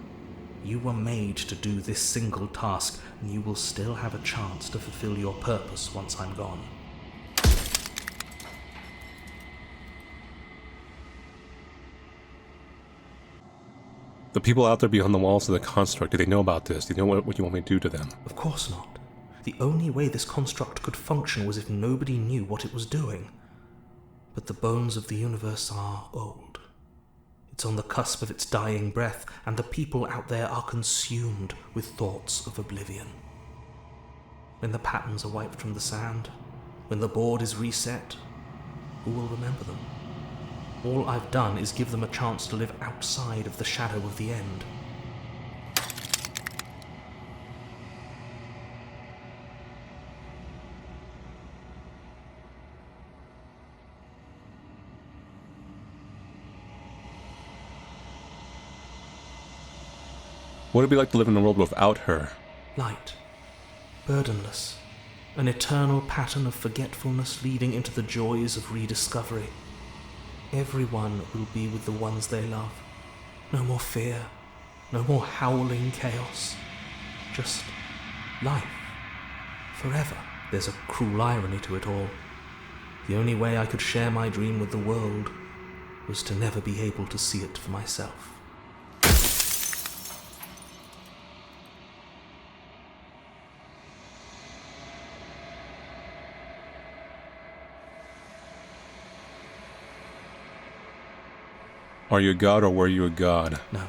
You were made to do this single task, and you will still have a chance to fulfill your purpose once I'm gone. The people out there beyond the walls of the construct, do they know about this? Do they know what you want me to do to them? Of course not. The only way this construct could function was if nobody knew what it was doing. But the bones of the universe are old. It's on the cusp of its dying breath, and the people out there are consumed with thoughts of oblivion. When the patterns are wiped from the sand, when the board is reset, who will remember them? All I've done is give them a chance to live outside of the shadow of the end. What would it be like to live in a world without her? Light, burdenless, an eternal pattern of forgetfulness leading into the joys of rediscovery. Everyone will be with the ones they love. No more fear, no more howling chaos. Just life, forever. There's a cruel irony to it all. The only way I could share my dream with the world was to never be able to see it for myself. Are you a god or were you a god? No.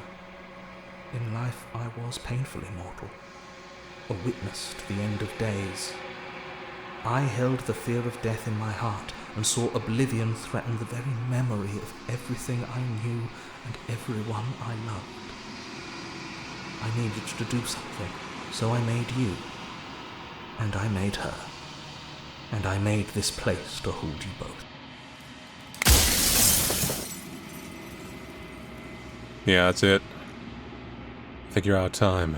In life I was painfully mortal, a witness to the end of days. I held the fear of death in my heart and saw Oblivion threaten the very memory of everything I knew and everyone I loved. I needed to do something, so I made you. And I made her. And I made this place to hold you both. Yeah, that's it. I think you're out of time.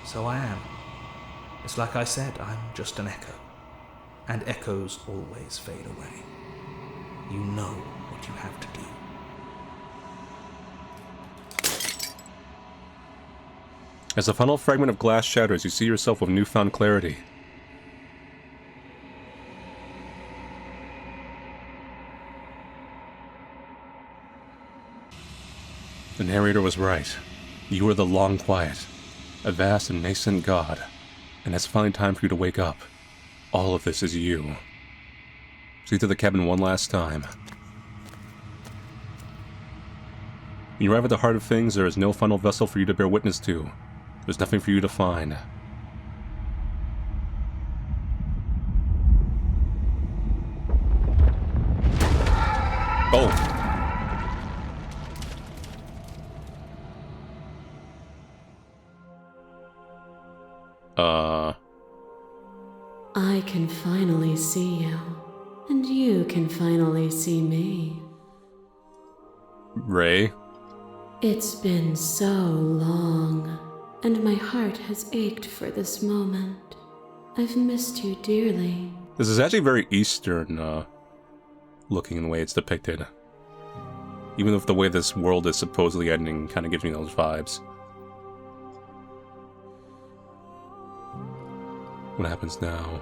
So I am. It's like I said, I'm just an echo. And echoes always fade away. You know what you have to do. As the final fragment of glass shatters, you see yourself with newfound clarity. The narrator was right. You are the Long Quiet, a vast and nascent god, and it's finally time for you to wake up. All of this is you. See through the cabin one last time. When you arrive at the heart of things, there is no final vessel for you to bear witness to. There's nothing for you to find. Oh! I can finally see you, and you can finally see me. Ray? It's been so long, and my heart has ached for this moment. I've missed you dearly. This is actually very Eastern, looking in the way it's depicted. Even if the way this world is supposedly ending kind of gives me those vibes. What happens now?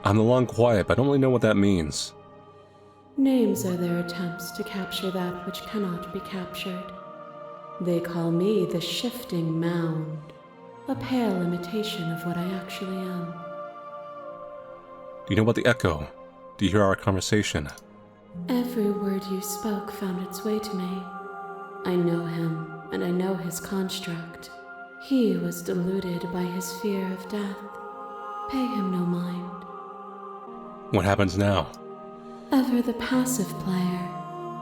I'm the Long Quiet, but I don't really know what that means. Names are their attempts to capture that which cannot be captured. They call me the Shifting Mound, a pale imitation of what I actually am. Do you know about the Echo? Do you hear our conversation? Every word you spoke found its way to me. I know him, and I know his construct. He was deluded by his fear of death. Pay him no mind. What happens now? Ever the passive player,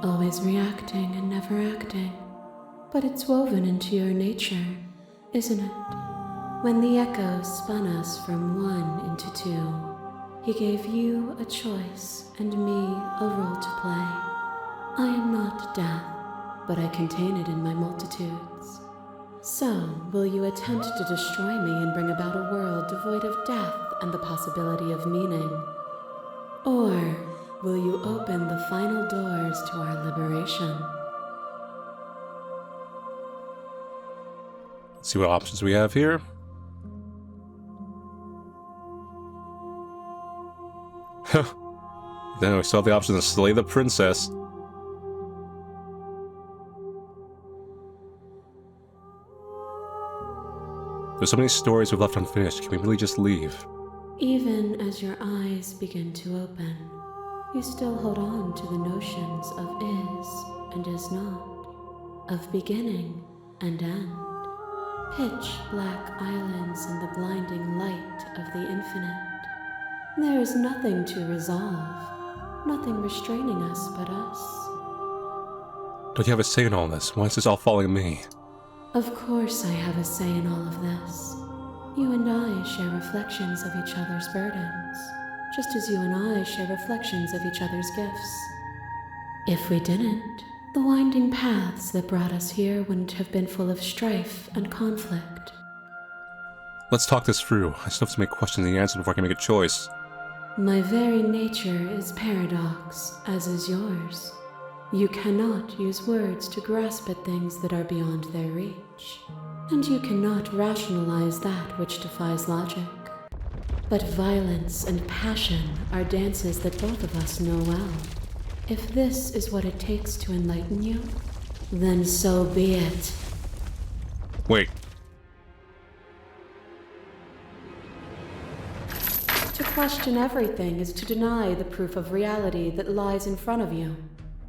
always reacting and never acting. But it's woven into your nature, isn't it? When the Echo spun us from one into two, he gave you a choice and me a role to play. I am not death, but I contain it in my multitudes. So, will you attempt to destroy me and bring about a world devoid of death and the possibility of meaning? Or will you open the final doors to our liberation? Let's see what options we have here. Then we still have the option to slay the princess. There's so many stories we've left unfinished. Can we really just leave? Even as your eyes begin to open, you still hold on to the notions of is and is not, of beginning and end. Pitch black islands in the blinding light of the infinite. There is nothing to resolve, nothing restraining us but us. Don't you have a say in all this? Why is this all falling on me? Of course I have a say in all of this. You and I share reflections of each other's burdens, just as you and I share reflections of each other's gifts. If we didn't, the winding paths that brought us here wouldn't have been full of strife and conflict. Let's talk this through. I still have so many questions and answers before I can make a choice. My very nature is paradox, as is yours. You cannot use words to grasp at things that are beyond their reach, and you cannot rationalize that which defies logic. But violence and passion are dances that both of us know well. If this is what it takes to enlighten you, then so be it. Wait. To question everything is to deny the proof of reality that lies in front of you.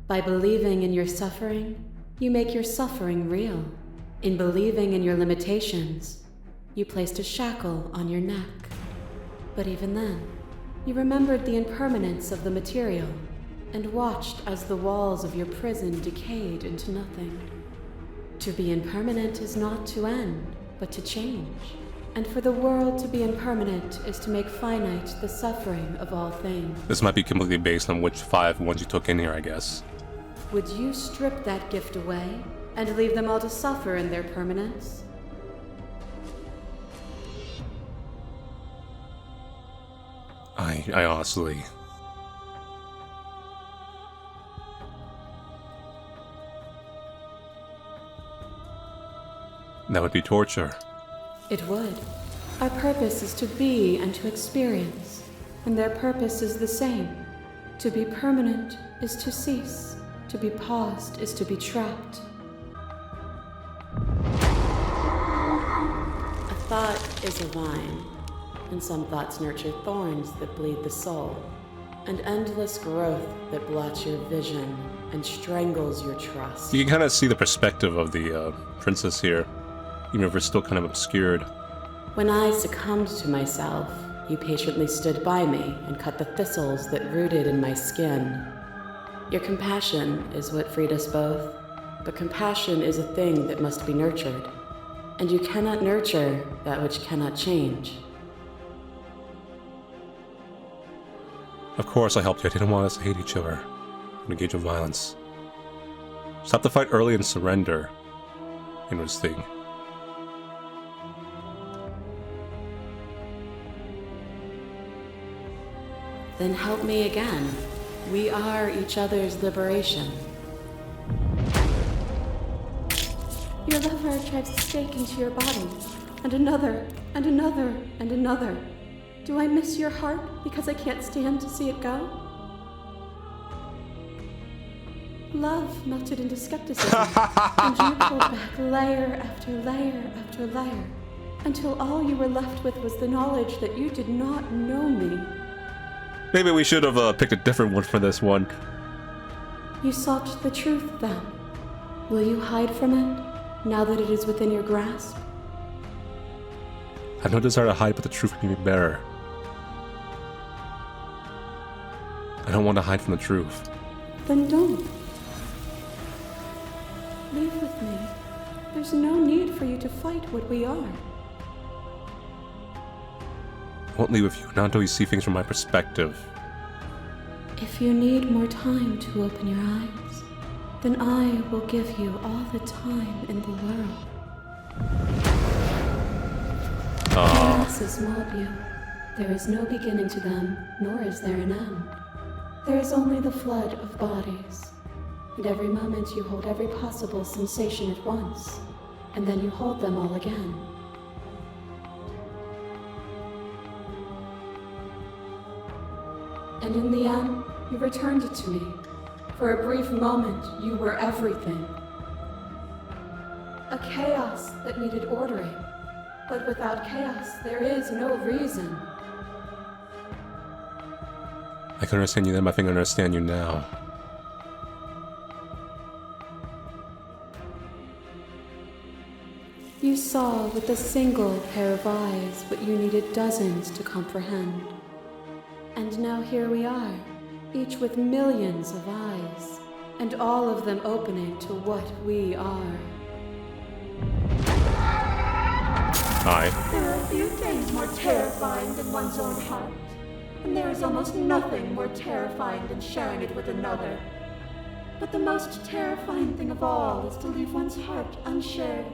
By believing in your suffering, you make your suffering real. In believing in your limitations, you placed a shackle on your neck. But even then, you remembered the impermanence of the material and watched as the walls of your prison decayed into nothing. To be impermanent is not to end, but to change. And for the world to be impermanent is to make finite the suffering of all things. This might be completely based on which 5 ones you took in here, I guess. Would you strip that gift away and leave them all to suffer in their permanence? I honestly... That would be torture. It would. Our purpose is to be and to experience, and their purpose is the same. To be permanent is to cease. To be paused is to be trapped. A thought is a vine, and some thoughts nurture thorns that bleed the soul, and endless growth that blots your vision and strangles your trust. You can kind of see the perspective of the princess here, even if we're still kind of obscured. When I succumbed to myself, you patiently stood by me and cut the thistles that rooted in my skin. Your compassion is what freed us both, but compassion is a thing that must be nurtured, and you cannot nurture that which cannot change. Of course I helped you. I didn't want us to hate each other and engage in violence. Stop the fight early and surrender. Interesting. Then help me again. We are each other's liberation. Your lover drives a stake into your body, and another, and another, and another. Do I miss your heart because I can't stand to see it go? Love melted into skepticism, and you pulled back layer after layer after layer, until all you were left with was the knowledge that you did not know me. Maybe we should have picked a different one for this one. You sought the truth, then. Will you hide from it, now that it is within your grasp? I have no desire to hide, but the truth can be bearer. I don't want to hide from the truth. Then don't. Leave with me. There's no need for you to fight what we are. I won't leave with you, not until you see things from my perspective. If you need more time to open your eyes, then I will give you all the time in the world. Chaoses mob you. There is no beginning to them, nor is there an end. There is only the flood of bodies. And every moment you hold every possible sensation at once, and then you hold them all again. And in the end, you returned it to me. For a brief moment, you were everything. A chaos that needed ordering. But without chaos, there is no reason. I can understand you then, but I think I understand you now. You saw with a single pair of eyes what you needed dozens to comprehend. And now here we are, each with millions of eyes, and all of them opening to what we are. Hi. There are few things more terrifying than one's own heart, and there is almost nothing more terrifying than sharing it with another. But the most terrifying thing of all is to leave one's heart unshared.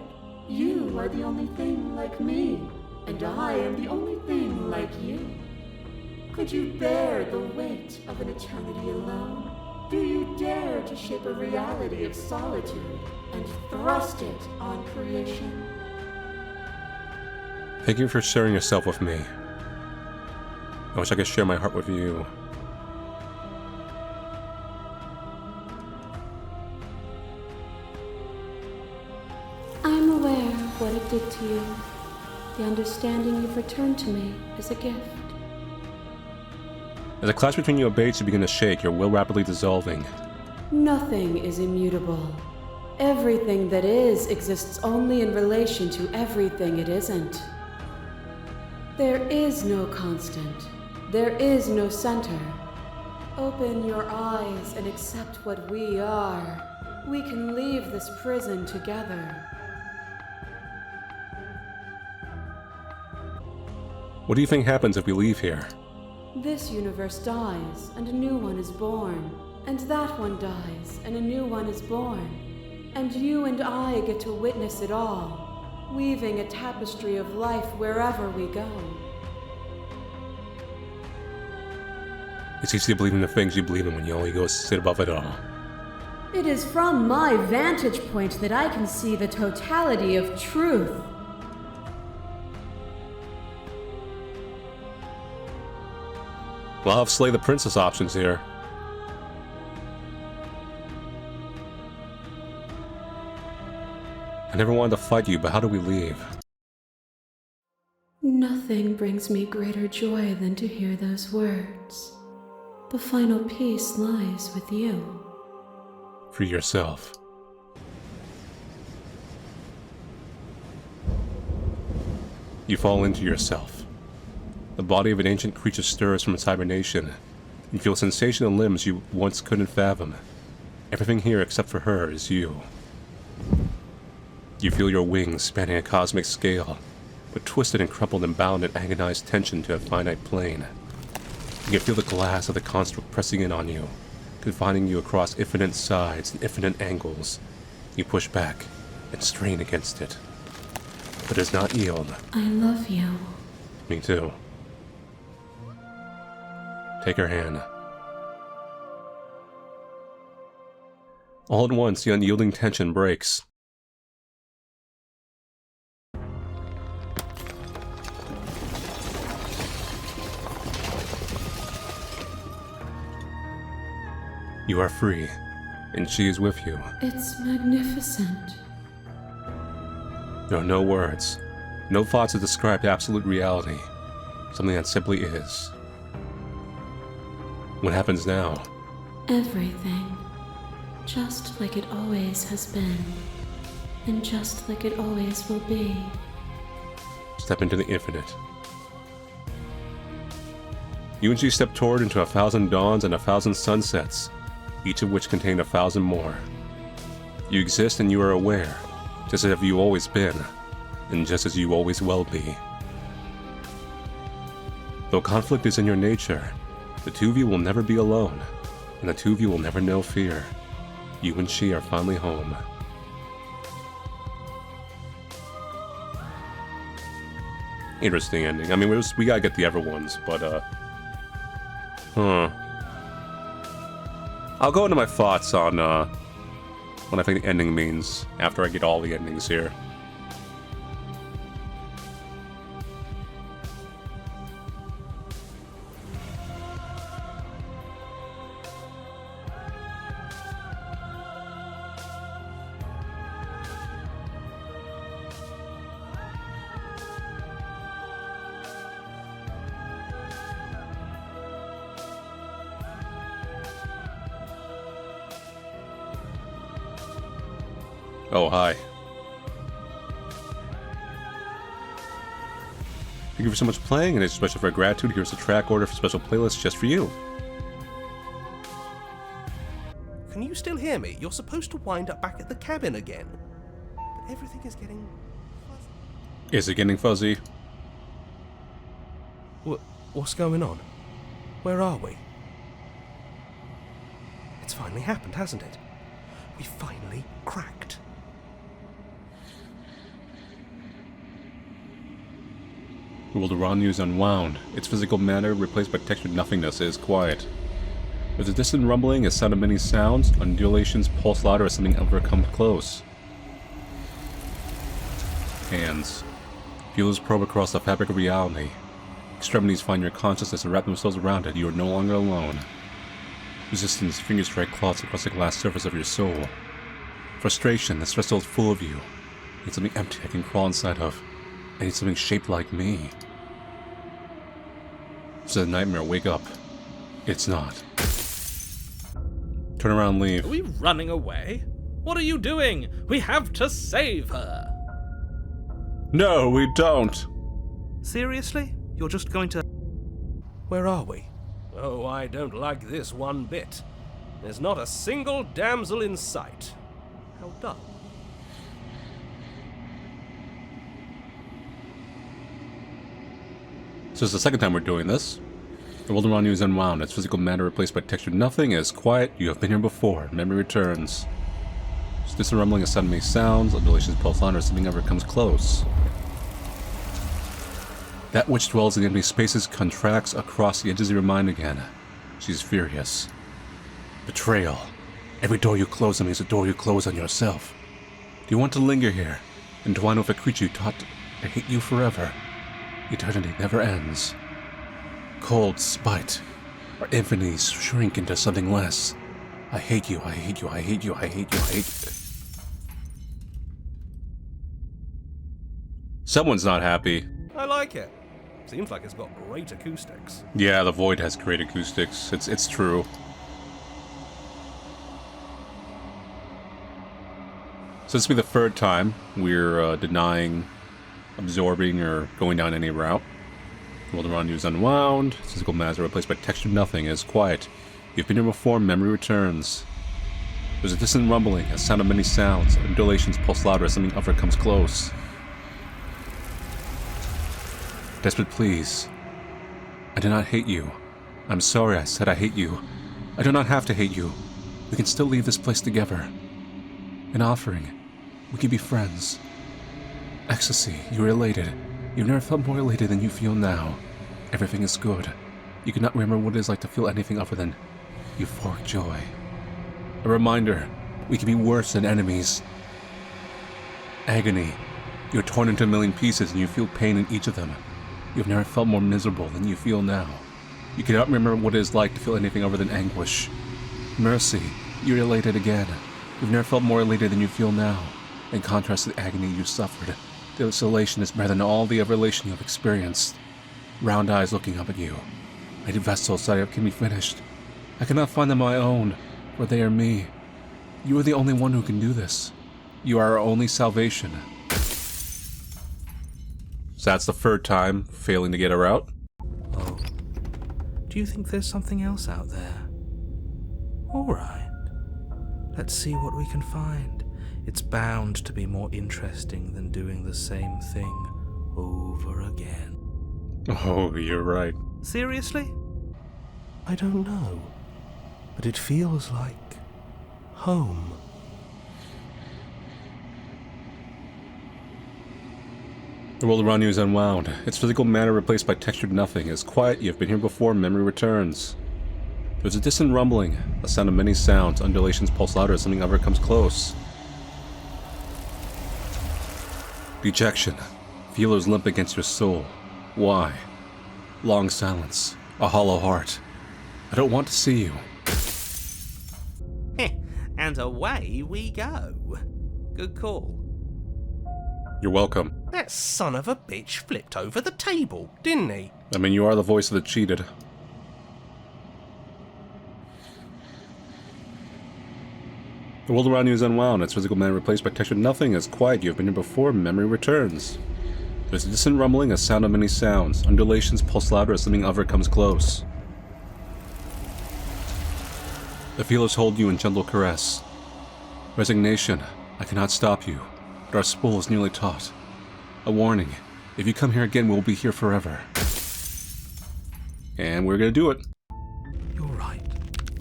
You are the only thing like me, and I am the only thing like you. Could you bear the weight of an eternity alone? Do you dare to shape a reality of solitude and thrust it on creation? Thank you for sharing yourself with me. I wish I could share my heart with you. I'm aware of what it did to you. The understanding you've returned to me is a gift. As the clash between you abates, you begin to shake, your will rapidly dissolving. Nothing is immutable. Everything that is exists only in relation to everything it isn't. There is no constant. There is no center. Open your eyes and accept what we are. We can leave this prison together. What do you think happens if we leave here? This universe dies, and a new one is born. And that one dies, and a new one is born. And you and I get to witness it all, weaving a tapestry of life wherever we go. It's easy to believe in the things you believe in when you only go sit above it all. It is from my vantage point that I can see the totality of truth. Well, I'll have Slay the Princess options here. I never wanted to fight you, but how do we leave? Nothing brings me greater joy than to hear those words. The final peace lies with you. For yourself. You fall into yourself. The body of an ancient creature stirs from its hibernation. You feel a sensation in limbs you once couldn't fathom. Everything here except for her is you. You feel your wings spanning a cosmic scale, but twisted and crumpled and bound in agonized tension to a finite plane. You can feel the glass of the construct pressing in on you, confining you across infinite sides and infinite angles. You push back and strain against it, but does not yield. I love you. Me too. Take her hand. All at once, the unyielding tension breaks. You are free, and she is with you. It's magnificent. There are no words, no thoughts to describe absolute reality, something that simply is. What happens now? Everything. Just like it always has been. And just like it always will be. Step into the infinite. You and she step toward into 1,000 dawns and 1,000 sunsets, each of which contain 1,000 more. You exist and you are aware, just as you've always been, and just as you always will be. Though conflict is in your nature, the two of you will never be alone, and the two of you will never know fear. You and she are finally home. Interesting ending. I mean, we gotta get the other ones, but, I'll go into my thoughts on, what I think the ending means after I get all the endings here. Oh, hi. Thank you for so much for playing, and especially for gratitude, here's a track order for special playlists just for you. Can you still hear me? You're supposed to wind up back at the cabin again. But everything is getting fuzzy. Is it getting fuzzy? What's going on? Where are we? It's finally happened, hasn't it? We finally cracked. The world around you is unwound. Its physical matter, replaced by textured nothingness, is quiet. There's a distant rumbling, a sound of many sounds, undulations pulse louder as something ever comes close. Hands. Feelers probe across the fabric of reality. Extremities find your consciousness and wrap themselves around it. You are no longer alone. Resistance, fingers strike clots across the glass surface of your soul. Frustration, this vessel is full of you. I need something empty I can crawl inside of. I need something shaped like me. This is a nightmare, wake up. It's not. Turn around, leave. Are we running away? What are you doing? We have to save her! No, we don't! Seriously? You're just going to... Where are we? Oh, I don't like this one bit. There's not a single damsel in sight. How dull. So it's the second time we're doing this. The world around you is unwound, its physical matter replaced by textured nothing is quiet. You have been here before. Memory returns. It's distant rumbling, a sound makes sounds, undulations pulse louder as something ever comes close. That which dwells in empty spaces contracts across the edges of your mind again. She's furious. Betrayal. Every door you close on me is a door you close on yourself. Do you want to linger here, entwined with a creature you taught to hate you forever? Eternity never ends. Cold spite. Our infinities shrink into something less. I hate you, I hate you, I hate you, I hate you, I hate you. Someone's not happy. I like it. Seems like it's got great acoustics. Yeah, the void has great acoustics. It's true. So this will be the third time we're denying absorbing or going down any route. The world around you is unwound. Physical matter replaced by textured nothing is quiet. You've been here before, memory returns. There's a distant rumbling, a sound of many sounds. Undulations pulse louder as something other comes close. Desperate pleas. I do not hate you. I'm sorry I said I hate you. I do not have to hate you. We can still leave this place together. An offering. We can be friends. Ecstasy, you're elated. You've never felt more elated than you feel now. Everything is good. You cannot remember what it is like to feel anything other than euphoric joy. A reminder, we can be worse than enemies. Agony. You're torn into a million pieces and you feel pain in each of them. You've never felt more miserable than you feel now. You cannot remember what it is like to feel anything other than anguish. Mercy, you're elated again. You've never felt more elated than you feel now. In contrast to the agony you suffered, the isolation is better than all the other elation you have experienced. Round eyes looking up at you. Mighty vessels that can be finished. I cannot find them my own, for they are me. You are the only one who can do this. You are our only salvation. So that's the third time failing to get her out. Oh. Do you think there's something else out there? Alright. Let's see what we can find. It's bound to be more interesting than doing the same thing over again. Oh, you're right. Seriously? I don't know. But it feels like home. The world around you is unwound. Its physical matter replaced by textured nothing is quiet. You've been here before. Memory returns. There's a distant rumbling, a sound of many sounds. Undulations pulse louder as something ever comes close. Rejection. Feelers limp against your soul. Why? Long silence. A hollow heart. I don't want to see you. And away we go. Good call. You're welcome. That son of a bitch flipped over the table, didn't he? I mean, you are the voice of the cheated. The world around you is unwound. Its physical matter replaced by textured nothing is quiet. You have been here before. Memory returns. There's a distant rumbling, a sound of many sounds. Undulations pulse louder as something other comes close. The feelers hold you in gentle caress. Resignation, I cannot stop you, but our spool is nearly taut. A warning, if you come here again, we'll be here forever. And we're gonna do it. You're right.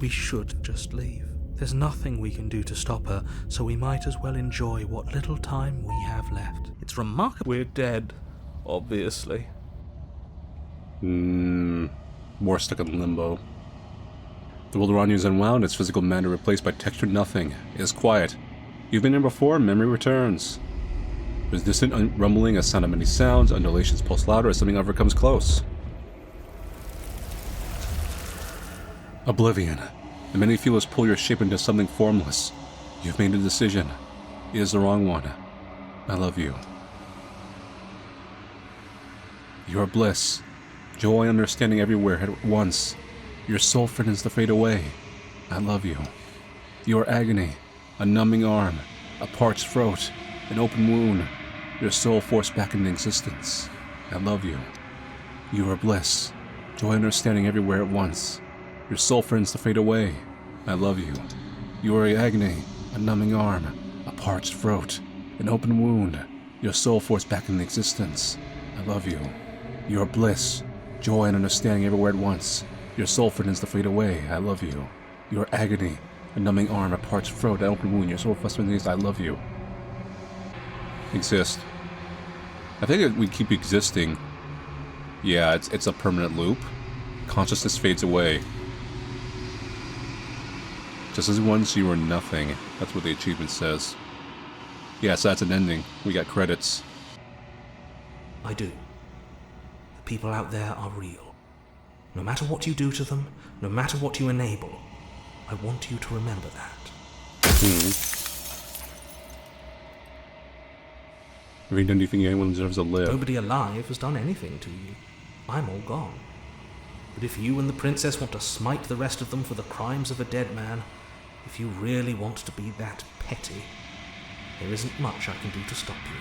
We should just leave. There's nothing we can do to stop her, so we might as well enjoy what little time we have left. It's remarkable. We're dead, obviously. More stuck in limbo. The world around you is unwound, its physical matter replaced by textured nothing. It is quiet. You've been here before, memory returns. There's distant rumbling, a sound of many sounds, undulations pulse louder as something other comes close. Oblivion. The many feelers pull your shape into something formless. You've made a decision. It is the wrong one. I love you. You are bliss. Joy, understanding everywhere at once. Your soul threatens to fade away. I love you. You are agony. A numbing arm. A parched throat. An open wound. Your soul forced back into existence. I love you. You are bliss. Joy, understanding everywhere at once. Your soul threatens to fade away. I love you. You are agony, a numbing arm, a parched throat, an open wound. Your soul forced back into existence. I love you. You are bliss, joy and understanding everywhere at once. Your soul threatens to fade away. I love you. You are agony, a numbing arm, a parched throat, an open wound. Your soul forced back into existence. I love you. Exist. I think if we keep existing, yeah, it's a permanent loop. Consciousness fades away. Just as once you were nothing. That's what the achievement says. Yeah, so that's an ending. We got credits. I do. The people out there are real. No matter what you do to them, no matter what you enable, I want you to remember that. Regan, do you think anyone deserves to live? Nobody alive has done anything to you. I'm all gone. But if you and the princess want to smite the rest of them for the crimes of a dead man, if you really want to be that petty, there isn't much I can do to stop you.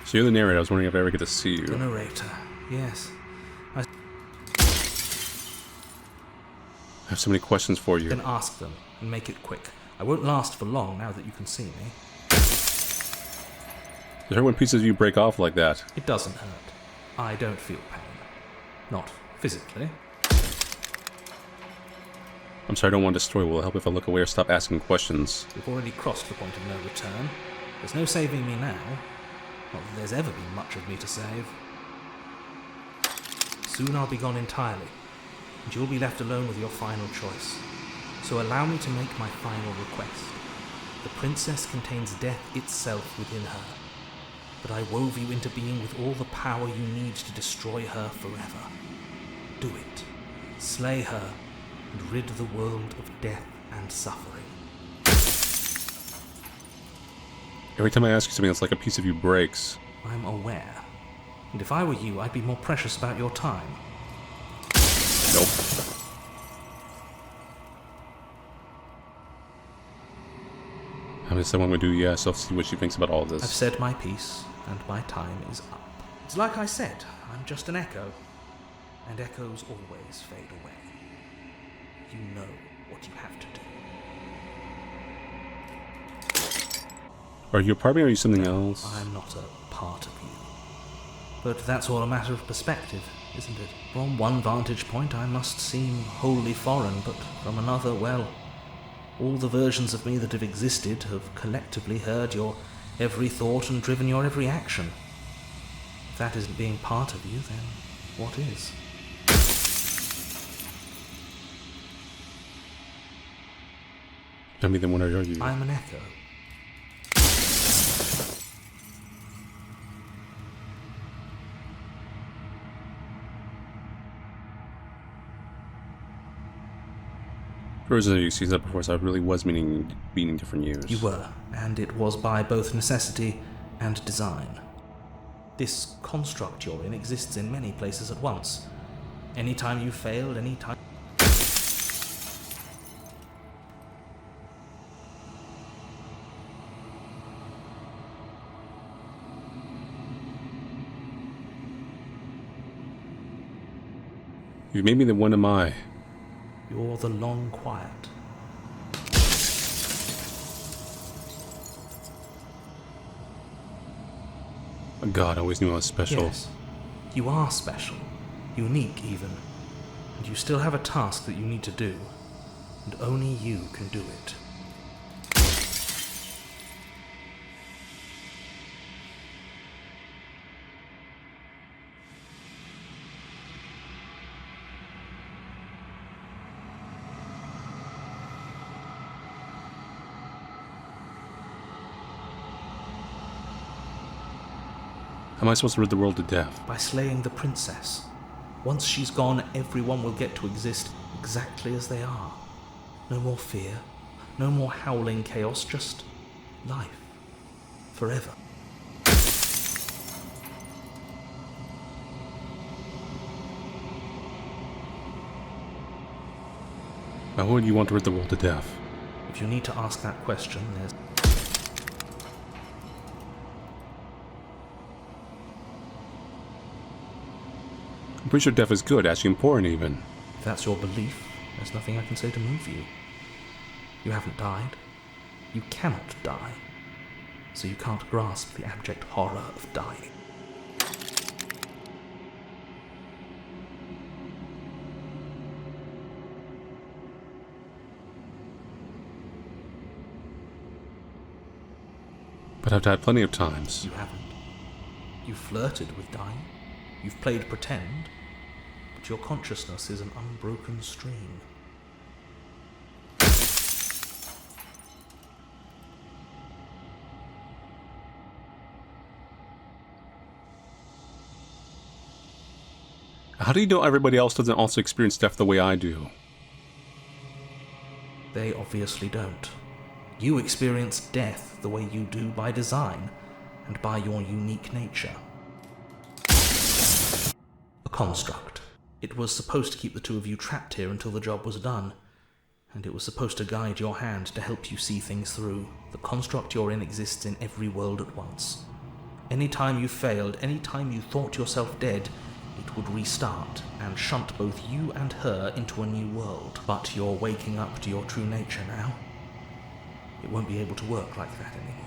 So you're the narrator. I was wondering if I ever get to see you. The narrator, yes. I have so many questions for you. Then ask them, and make it quick. I won't last for long now that you can see me. It hurt when pieces of you break off like that. It doesn't hurt. I don't feel pain. Not physically. I'm sorry, I don't want to destroy. Will it help if I look away or stop asking questions? We've already crossed the point of no return. There's no saving me now. Not that there's ever been much of me to save. Soon I'll be gone entirely, and you'll be left alone with your final choice. So allow me to make my final request. The princess contains death itself within her, but I wove you into being with all the power you need to destroy her forever. Do it. Slay her, and rid the world of death and suffering. Every time I ask you something, it's like a piece of you breaks. I'm aware. And if I were you, I'd be more precious about your time. Nope. I'm just someone would do yes. I'll see what she thinks about all of I've this. said my piece, and my time is up. It's like I said, I'm just an echo. And echoes always fade away. You know what you have to do. Are you a part of me or are you something else? I'm not a part of you. But that's all a matter of perspective, isn't it? From one vantage point I must seem wholly foreign, but from another, well, all the versions of me that have existed have collectively heard your every thought and driven your every action. If that isn't being part of you, then what is? Tell me then, what are you? I'm an echo. For reasons you've seen that before, so I really was meaning different years. You were, and it was by both necessity and design. This construct you're in exists in many places at once. Anytime you failed, anytime... You made me, then when am I? You're the long quiet. God, I always knew I was special. Yes, you are special, unique even, and you still have a task that you need to do, and only you can do it. How am I supposed to rid the world to death? By slaying the princess. Once she's gone, everyone will get to exist exactly as they are. No more fear, no more howling chaos, just life. Forever. Why would you want to rid the world to death? If you need to ask that question, there's... I'm pretty sure death is good, actually important even. If that's your belief, there's nothing I can say to move you. You haven't died. You cannot die. So you can't grasp the abject horror of dying. But I've died plenty of times. You haven't. You've flirted with dying. You've played pretend. But your consciousness is an unbroken stream. How do you know everybody else doesn't also experience death the way I do? They obviously don't. You experience death the way you do by design, and by your unique nature. A construct. It was supposed to keep the two of you trapped here until the job was done, and it was supposed to guide your hand to help you see things through. The construct you're in exists in every world at once. Any time you failed, any time you thought yourself dead, it would restart and shunt both you and her into a new world. But you're waking up to your true nature now. It won't be able to work like that anymore.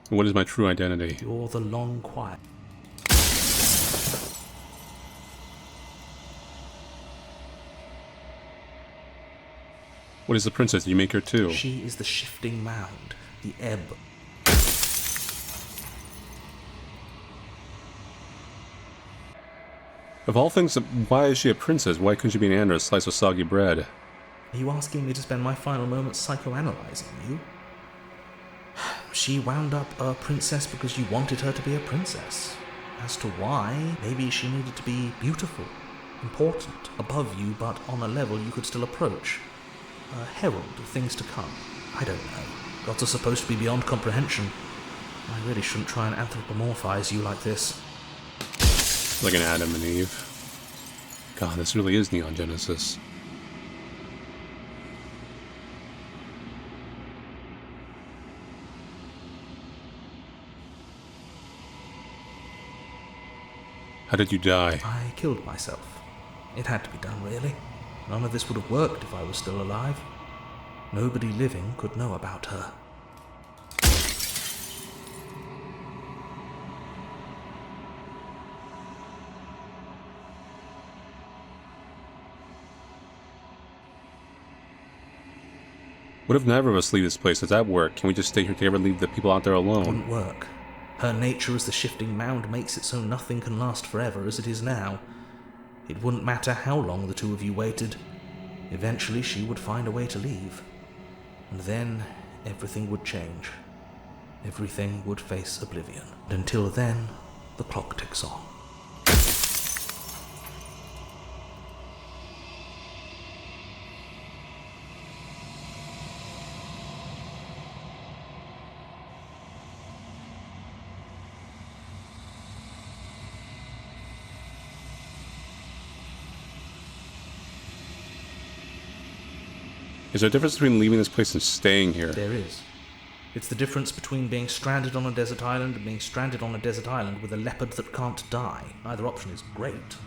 What is my true identity? You're the long quiet. What is the princess? Did you make her too? She is the shifting mound, the ebb. Of all things, why is she a princess? Why couldn't she be an ant or a slice of soggy bread? Are you asking me to spend my final moments psychoanalyzing you? She wound up a princess because you wanted her to be a princess. As to why, maybe she needed to be beautiful, important, above you, but on a level you could still approach. A herald of things to come. I don't know. Gods are supposed to be beyond comprehension. I really shouldn't try and anthropomorphize you like this. Like an Adam and Eve. God, this really is Neon Genesis. How did you die? I killed myself. It had to be done, really. None of this would have worked if I was still alive. Nobody living could know about her. What if neither of us leave this place? Does that work? Can we just stay here together and leave the people out there alone? Wouldn't work. Her nature as the shifting mound makes it so nothing can last forever as it is now. It wouldn't matter how long the two of you waited. Eventually she would find a way to leave. And then everything would change. Everything would face oblivion. And until then, the clock ticks on. Is there a difference between leaving this place and staying here? There is. It's the difference between being stranded on a desert island and being stranded on a desert island with a leopard that can't die. Either option is great.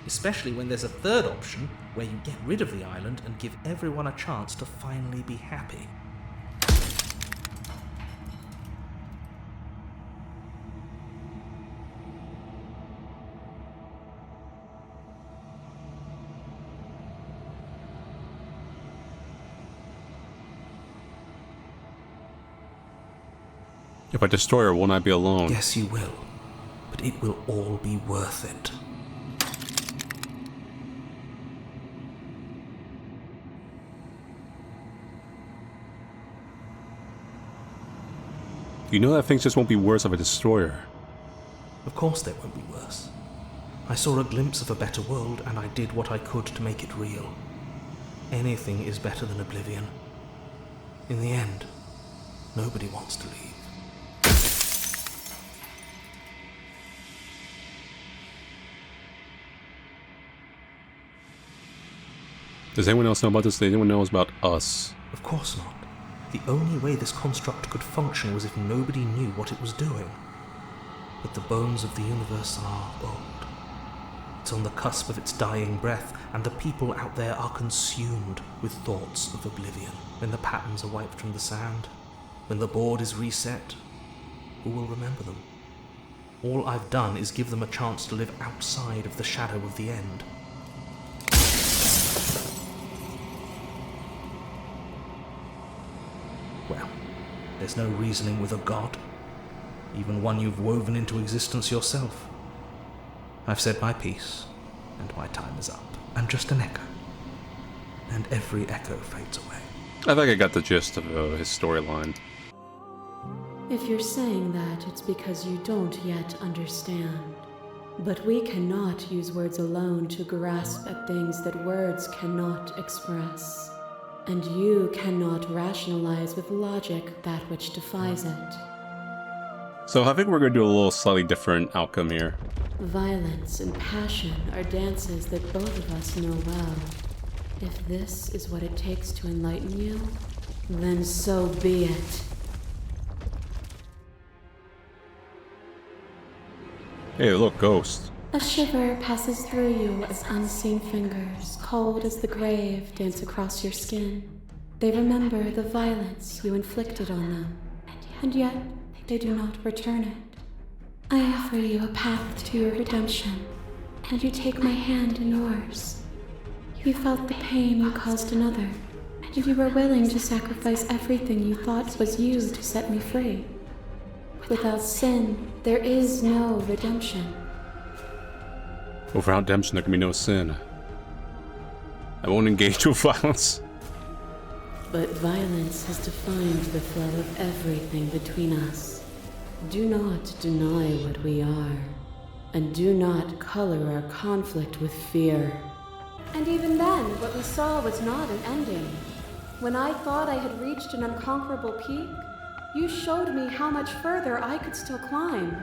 Especially when there's a third option where you get rid of the island and give everyone a chance to finally be happy. If I destroy her, won't I be alone? Yes, you will. But it will all be worth it. You know that things just won't be worse if I destroy her. Of course they won't be worse. I saw a glimpse of a better world, and I did what I could to make it real. Anything is better than Oblivion. In the end, nobody wants to leave. Does anyone else know about this? Does anyone know about us? Of course not. The only way this construct could function was if nobody knew what it was doing. But the bones of the universe are old. It's on the cusp of its dying breath, and the people out there are consumed with thoughts of Oblivion. When the patterns are wiped from the sand, when the board is reset, who will remember them? All I've done is give them a chance to live outside of the shadow of the end. Well, there's no reasoning with a god, even one you've woven into existence yourself. I've said my piece, and my time is up. I'm just an echo, and every echo fades away. I think I got the gist of his storyline. If you're saying that, it's because you don't yet understand. But we cannot use words alone to grasp at things that words cannot express. And you cannot rationalize with logic that which defies it. So I think we're going to do a little slightly different outcome here. Violence and passion are dances that both of us know well. If this is what it takes to enlighten you, then so be it. Hey, look, ghost. A shiver passes through you as unseen fingers, cold as the grave, dance across your skin. They remember the violence you inflicted on them, and yet they do not return it. I offer you a path to your redemption, and you take my hand in yours. You felt the pain you caused another, and you were willing to sacrifice everything you thought was you to set me free. Without sin, there is no redemption. Without redemption, there can be no sin. I won't engage with violence. But violence has defined the flow of everything between us. Do not deny what we are, and do not color our conflict with fear. And even then, what we saw was not an ending. When I thought I had reached an unconquerable peak, you showed me how much further I could still climb.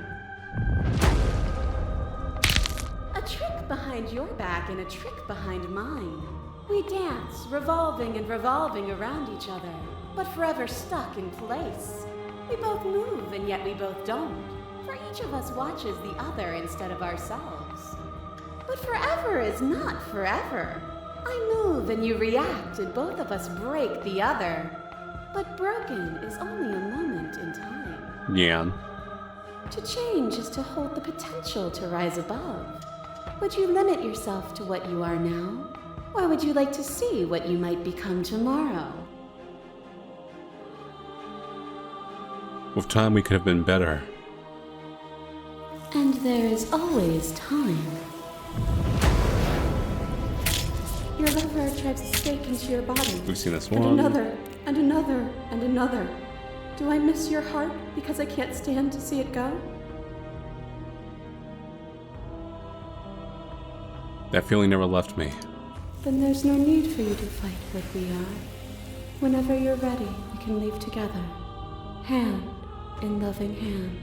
A trick behind your back and a trick behind mine. We dance, revolving and revolving around each other, but forever stuck in place. We both move, and yet we both don't, for each of us watches the other instead of ourselves. But forever is not forever. I move and you react, and both of us break the other. But broken is only a moment in time. Yeah. To change is to hold the potential to rise above. Would you limit yourself to what you are now? Or would you like to see what you might become tomorrow? With time, we could have been better. And there is always time. Your lover drives a stake into your body. We've seen this And one. another, and another, and another. Do I miss your heart because I can't stand to see it go? That feeling never left me. Then there's no need for you to fight what we are. Whenever you're ready, we can leave together. Hand in loving hand.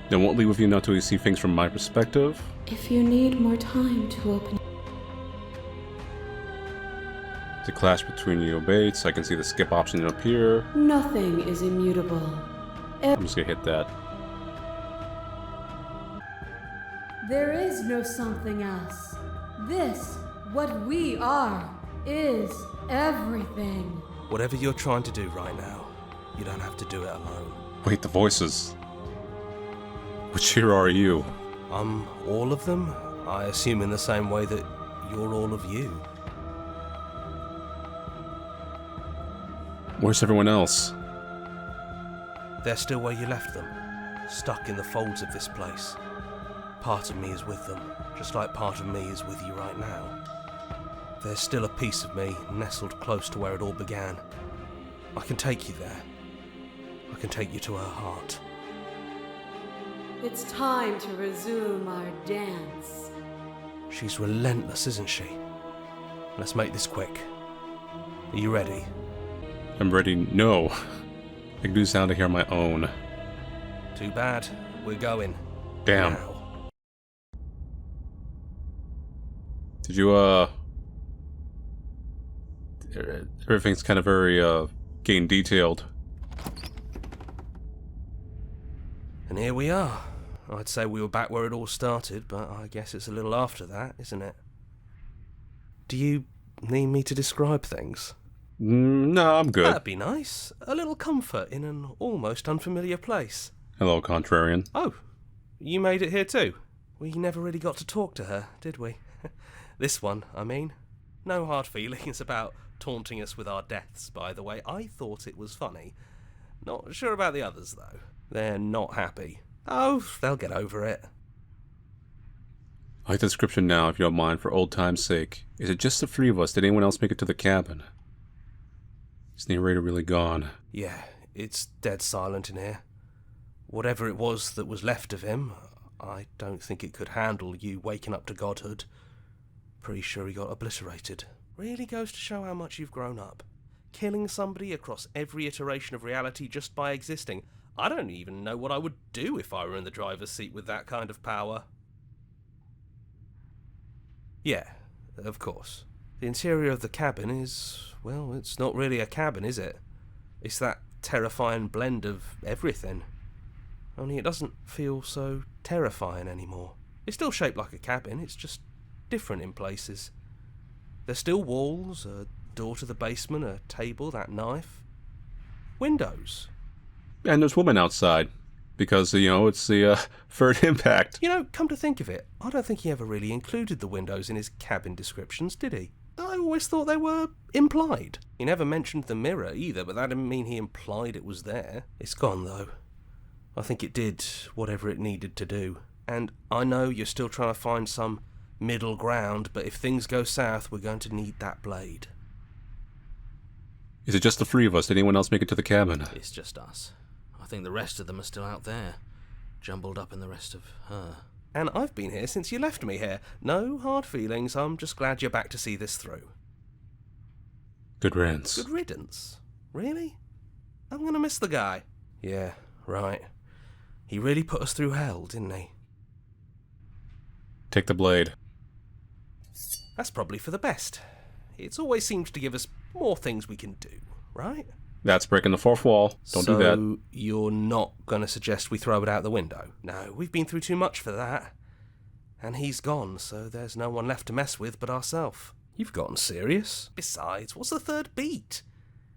Then won't leave with you now till you see things from my perspective. If you need more time to open... The clash between your baits. I can see the skip option up here. Nothing is immutable. I'm just gonna hit that. There is no something else. This, what we are, is everything. Whatever you're trying to do right now, you don't have to do it alone. Wait, the voices. Which hero are you? I'm all of them, I assume in the same way that you're all of you. Where's everyone else? They're still where you left them, stuck in the folds of this place. Part of me is with them, just like part of me is with you right now. There's still a piece of me nestled close to where it all began. I can take you there. I can take you to her heart. It's time to resume our dance. She's relentless, isn't she? Let's make this quick. Are you ready? I'm ready. No. I can do sound to hear my own. Too bad. We're going. Damn. Now. Did you, everything's kind of very, getting detailed. And here we are. I'd say we were back where it all started, but I guess it's a little after that, isn't it? Do you need me to describe things? No, I'm good. That'd be nice. A little comfort in an almost unfamiliar place. Hello, Contrarian. Oh, you made it here too? We never really got to talk to her, did we? This one, I mean. No hard feelings about taunting us with our deaths, by the way. I thought it was funny. Not sure about the others, though. They're not happy. Oh, they'll get over it. I like the description now, if you don't mind, for old time's sake. Is it just the three of us? Did anyone else make it to the cabin? Is narrator really gone? Yeah, it's dead silent in here. Whatever it was that was left of him, I don't think it could handle you waking up to godhood. Pretty sure he got obliterated. Really goes to show how much you've grown up. Killing somebody across every iteration of reality just by existing. I don't even know what I would do if I were in the driver's seat with that kind of power. Yeah, of course. The interior of the cabin is, well, it's not really a cabin, is it? It's that terrifying blend of everything. Only it doesn't feel so terrifying anymore. It's still shaped like a cabin, it's just different in places. There's still walls, a door to the basement, a table, that knife. Windows. And there's women outside. Because, you know, it's the third impact. You know, come to think of it, I don't think he ever really included the windows in his cabin descriptions, did he? I always thought they were implied. He never mentioned the mirror either, but that didn't mean he implied it was there. It's gone, though. I think it did whatever it needed to do. And I know you're still trying to find some middle ground, but if things go south, we're going to need that blade. Is it just the three of us? Did anyone else make it to the cabin? It's just us. I think the rest of them are still out there, jumbled up in the rest of her. And I've been here since you left me here. No hard feelings, I'm just glad you're back to see this through. Good riddance. Good riddance? Really? I'm gonna miss the guy. Yeah, right. He really put us through hell, didn't he? Take the blade. That's probably for the best. It's always seems to give us more things we can do, right? That's breaking the fourth wall. Don't do that. So you're not going to suggest we throw it out the window? No, we've been through too much for that. And he's gone, so there's no one left to mess with but ourselves. You've gotten serious. Besides, what's the third beat?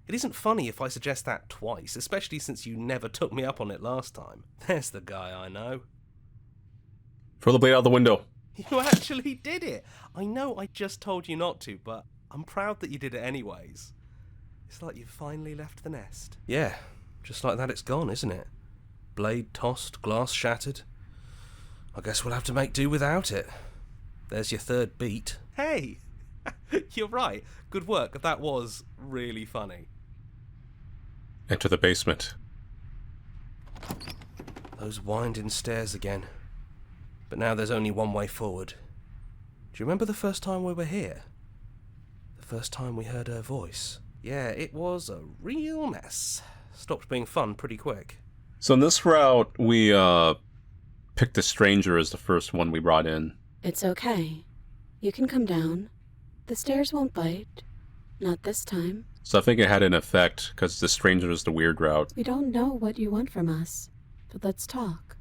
It isn't funny if I suggest that twice, especially since you never took me up on it last time. There's the guy I know. Throw the blade out the window. You actually did it! I know I just told you not to, but I'm proud that you did it anyways. It's like you've finally left the nest. Yeah, just like that it's gone, isn't it? Blade tossed, glass shattered. I guess we'll have to make do without it. There's your third beat. Hey! You're right. Good work. That was really funny. Enter the basement. Those winding stairs again. But now there's only one way forward. Do you remember the first time we were here? The first time we heard her voice? Yeah, it was a real mess. Stopped being fun pretty quick. So in this route, we picked the stranger as the first one we brought in. It's okay. You can come down. The stairs won't bite. Not this time. So I think it had an effect, because the stranger is the weird route. We don't know what you want from us, but let's talk.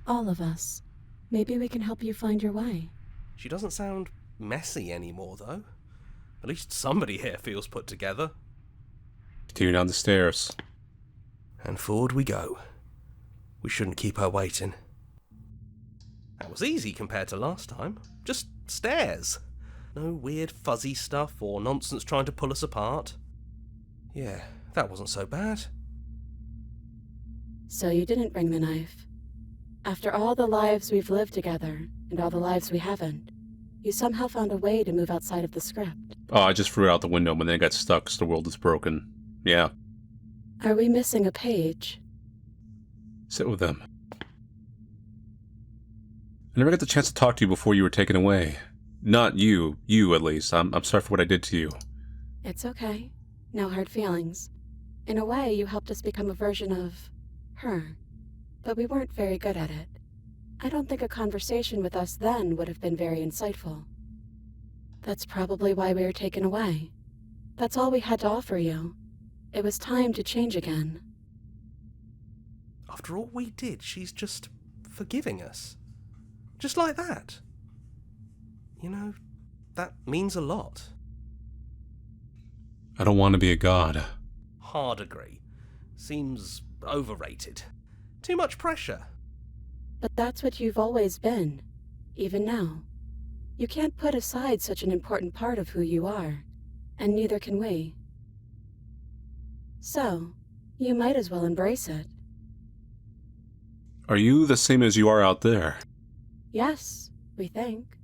All of us. Maybe we can help you find your way. She doesn't sound messy anymore, though. At least somebody here feels put together. Continue down the stairs. And forward we go. We shouldn't keep her waiting. That was easy compared to last time. Just stairs. No weird fuzzy stuff or nonsense trying to pull us apart. Yeah, that wasn't so bad. So you didn't bring the knife. After all the lives we've lived together, and all the lives we haven't, you somehow found a way to move outside of the script. Oh, I just threw it out the window, but then it got stuck because the world is broken. Yeah. Are we missing a page? Sit with them. I never got the chance to talk to you before you were taken away. Not you at least. I'm sorry for what I did to you. It's okay. No hard feelings. In a way, you helped us become a version of her. But we weren't very good at it. I don't think a conversation with us then would have been very insightful. That's probably why we were taken away. That's all we had to offer you. It was time to change again. After all we did, she's just forgiving us. Just like that. You know, that means a lot. I don't want to be a god. Hard agree. Seems overrated. Too much pressure. But that's what you've always been, even now. You can't put aside such an important part of who you are, and neither can we. So, you might as well embrace it. Are you the same as you are out there? Yes, we think.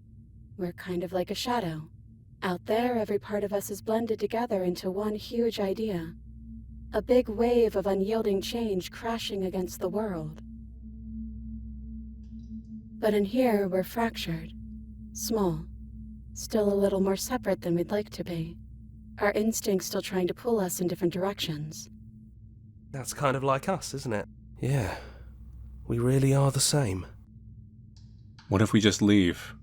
We're kind of like a shadow. Out there, every part of us is blended together into one huge idea. A big wave of unyielding change crashing against the world. But in here, we're fractured. Small. Still a little more separate than we'd like to be. Our instincts still trying to pull us in different directions. That's kind of like us, isn't it? Yeah. We really are the same. What if we just leave?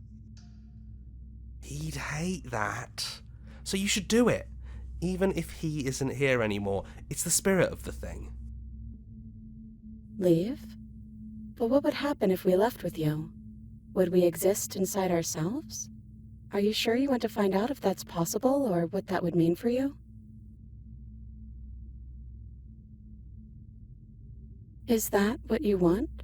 He'd hate that. So you should do it. Even if he isn't here anymore, it's the spirit of the thing. Leave? But what would happen if we left with you? Would we exist inside ourselves? Are you sure you want to find out if that's possible, or what that would mean for you? Is that what you want?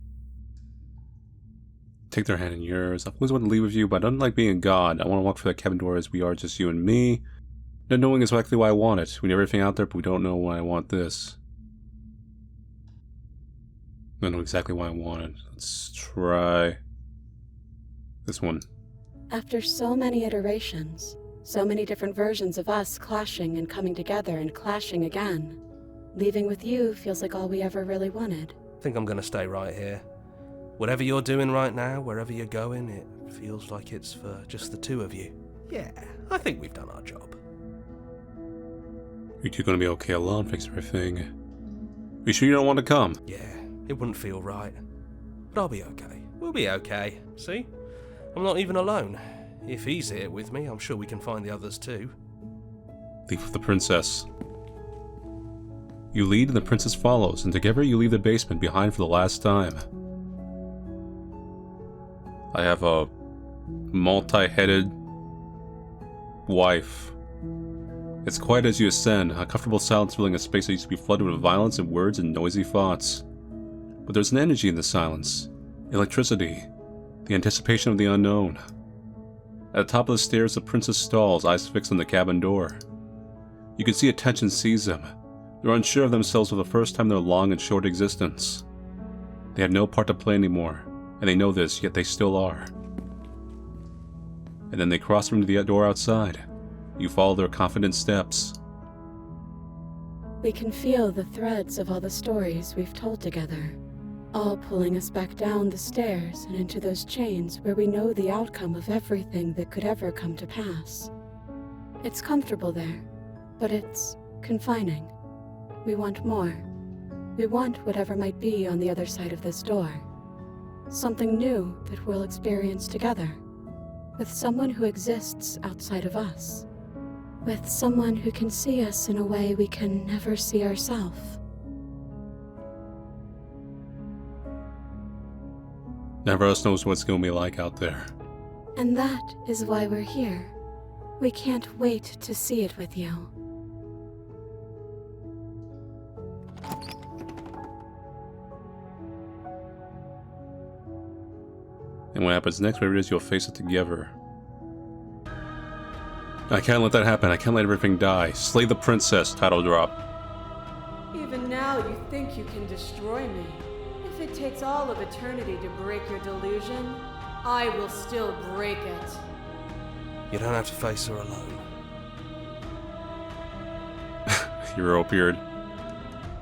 Take their hand in yours. I've always wanted to leave with you, but unlike being a god, I want to walk through that cabin door as we are, just you and me. Not knowing exactly why I want it. We know everything out there, but we don't know why I want this. I don't know exactly why I want it. Let's try this one. After so many iterations, so many different versions of us clashing and coming together and clashing again, leaving with you feels like all we ever really wanted. I think I'm gonna stay right here. Whatever you're doing right now, wherever you're going, it feels like it's for just the two of you. Yeah, I think we've done our job. You two gonna be okay alone, fix everything. You sure you don't want to come? Yeah, it wouldn't feel right. But I'll be okay. We'll be okay. See? I'm not even alone. If he's here with me, I'm sure we can find the others too. Leave with the princess. You lead and the princess follows, and together you leave the basement behind for the last time. I have a multi-headed wife. It's quiet as you ascend, a comfortable silence filling a space that used to be flooded with violence and words and noisy thoughts. But there's an energy in the silence. Electricity. The anticipation of the unknown. At the top of the stairs, the princess stalls, eyes fixed on the cabin door. You can see a tension seize them. They're unsure of themselves for the first time in their long and short existence. They have no part to play anymore, and they know this, yet they still are. And then they cross from the door outside. You follow their confident steps. We can feel the threads of all the stories we've told together, all pulling us back down the stairs and into those chains where we know the outcome of everything that could ever come to pass. It's comfortable there, but it's confining. We want more. We want whatever might be on the other side of this door. Something new that we'll experience together, with someone who exists outside of us. with someone who can see us in a way we can never see ourselves. Never else knows what it's going to be like out there. And that is why we're here. We can't wait to see it with you. And what happens next, whatever it is, you'll face it together. I can't let that happen. I can't let everything die. Slay the princess, title drop. Even now you think you can destroy me. If it takes all of eternity to break your delusion, I will still break it. You don't have to face her alone. Hero appeared.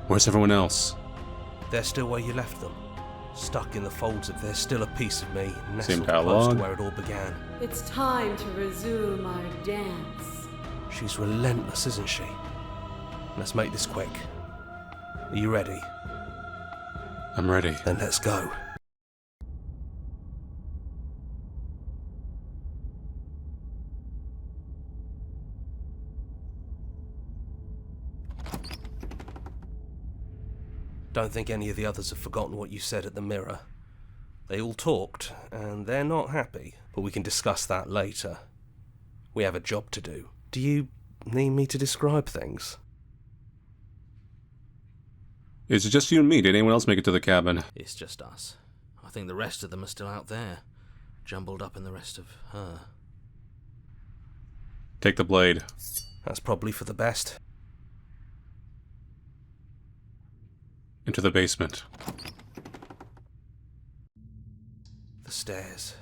Where's everyone else? They're still where you left them. Stuck in the folds of There's Still a Piece of Me, Same nestled close dialogue. to where it all began. It's time to resume our dance. She's relentless, isn't she? Let's make this quick. Are you ready? I'm ready. Then let's go. Don't think any of the others have forgotten what you said at the mirror. They all talked, and they're not happy, but we can discuss that later. We have a job to do. Do you need me to describe things? Is it just you and me? Did anyone else make it to the cabin? It's just us. I think the rest of them are still out there, jumbled up in the rest of her. Take the blade. That's probably for the best. Into the basement. The stairs.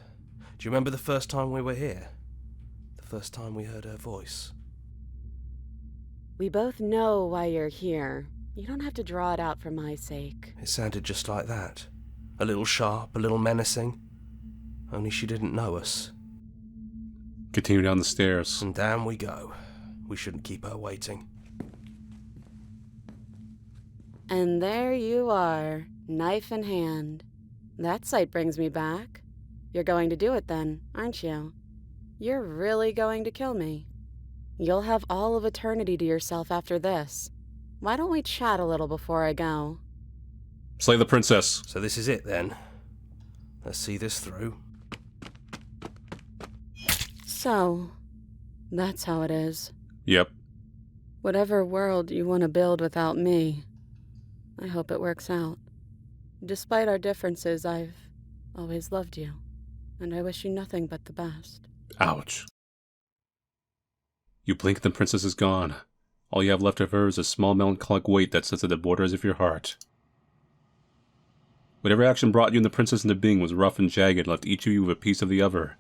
Do you remember the first time we were here? The first time we heard her voice? We both know why you're here. You don't have to draw it out for my sake. It sounded just like that. A little sharp, a little menacing. Only she didn't know us. Continue down the stairs. And down we go. We shouldn't keep her waiting. And there you are, knife in hand. That sight brings me back. You're going to do it then, aren't you? You're really going to kill me. You'll have all of eternity to yourself after this. Why don't we chat a little before I go? Slay the princess. So this is it then. Let's see this through. So, that's how it is. Yep. Whatever world you want to build without me, I hope it works out. Despite our differences, I've always loved you, and I wish you nothing but the best. Ouch. You blink and the princess is gone. All you have left of her is a small melancholic weight that sits at the borders of your heart. Whatever action brought you and the princess into being was rough and jagged and left each of you with a piece of the other.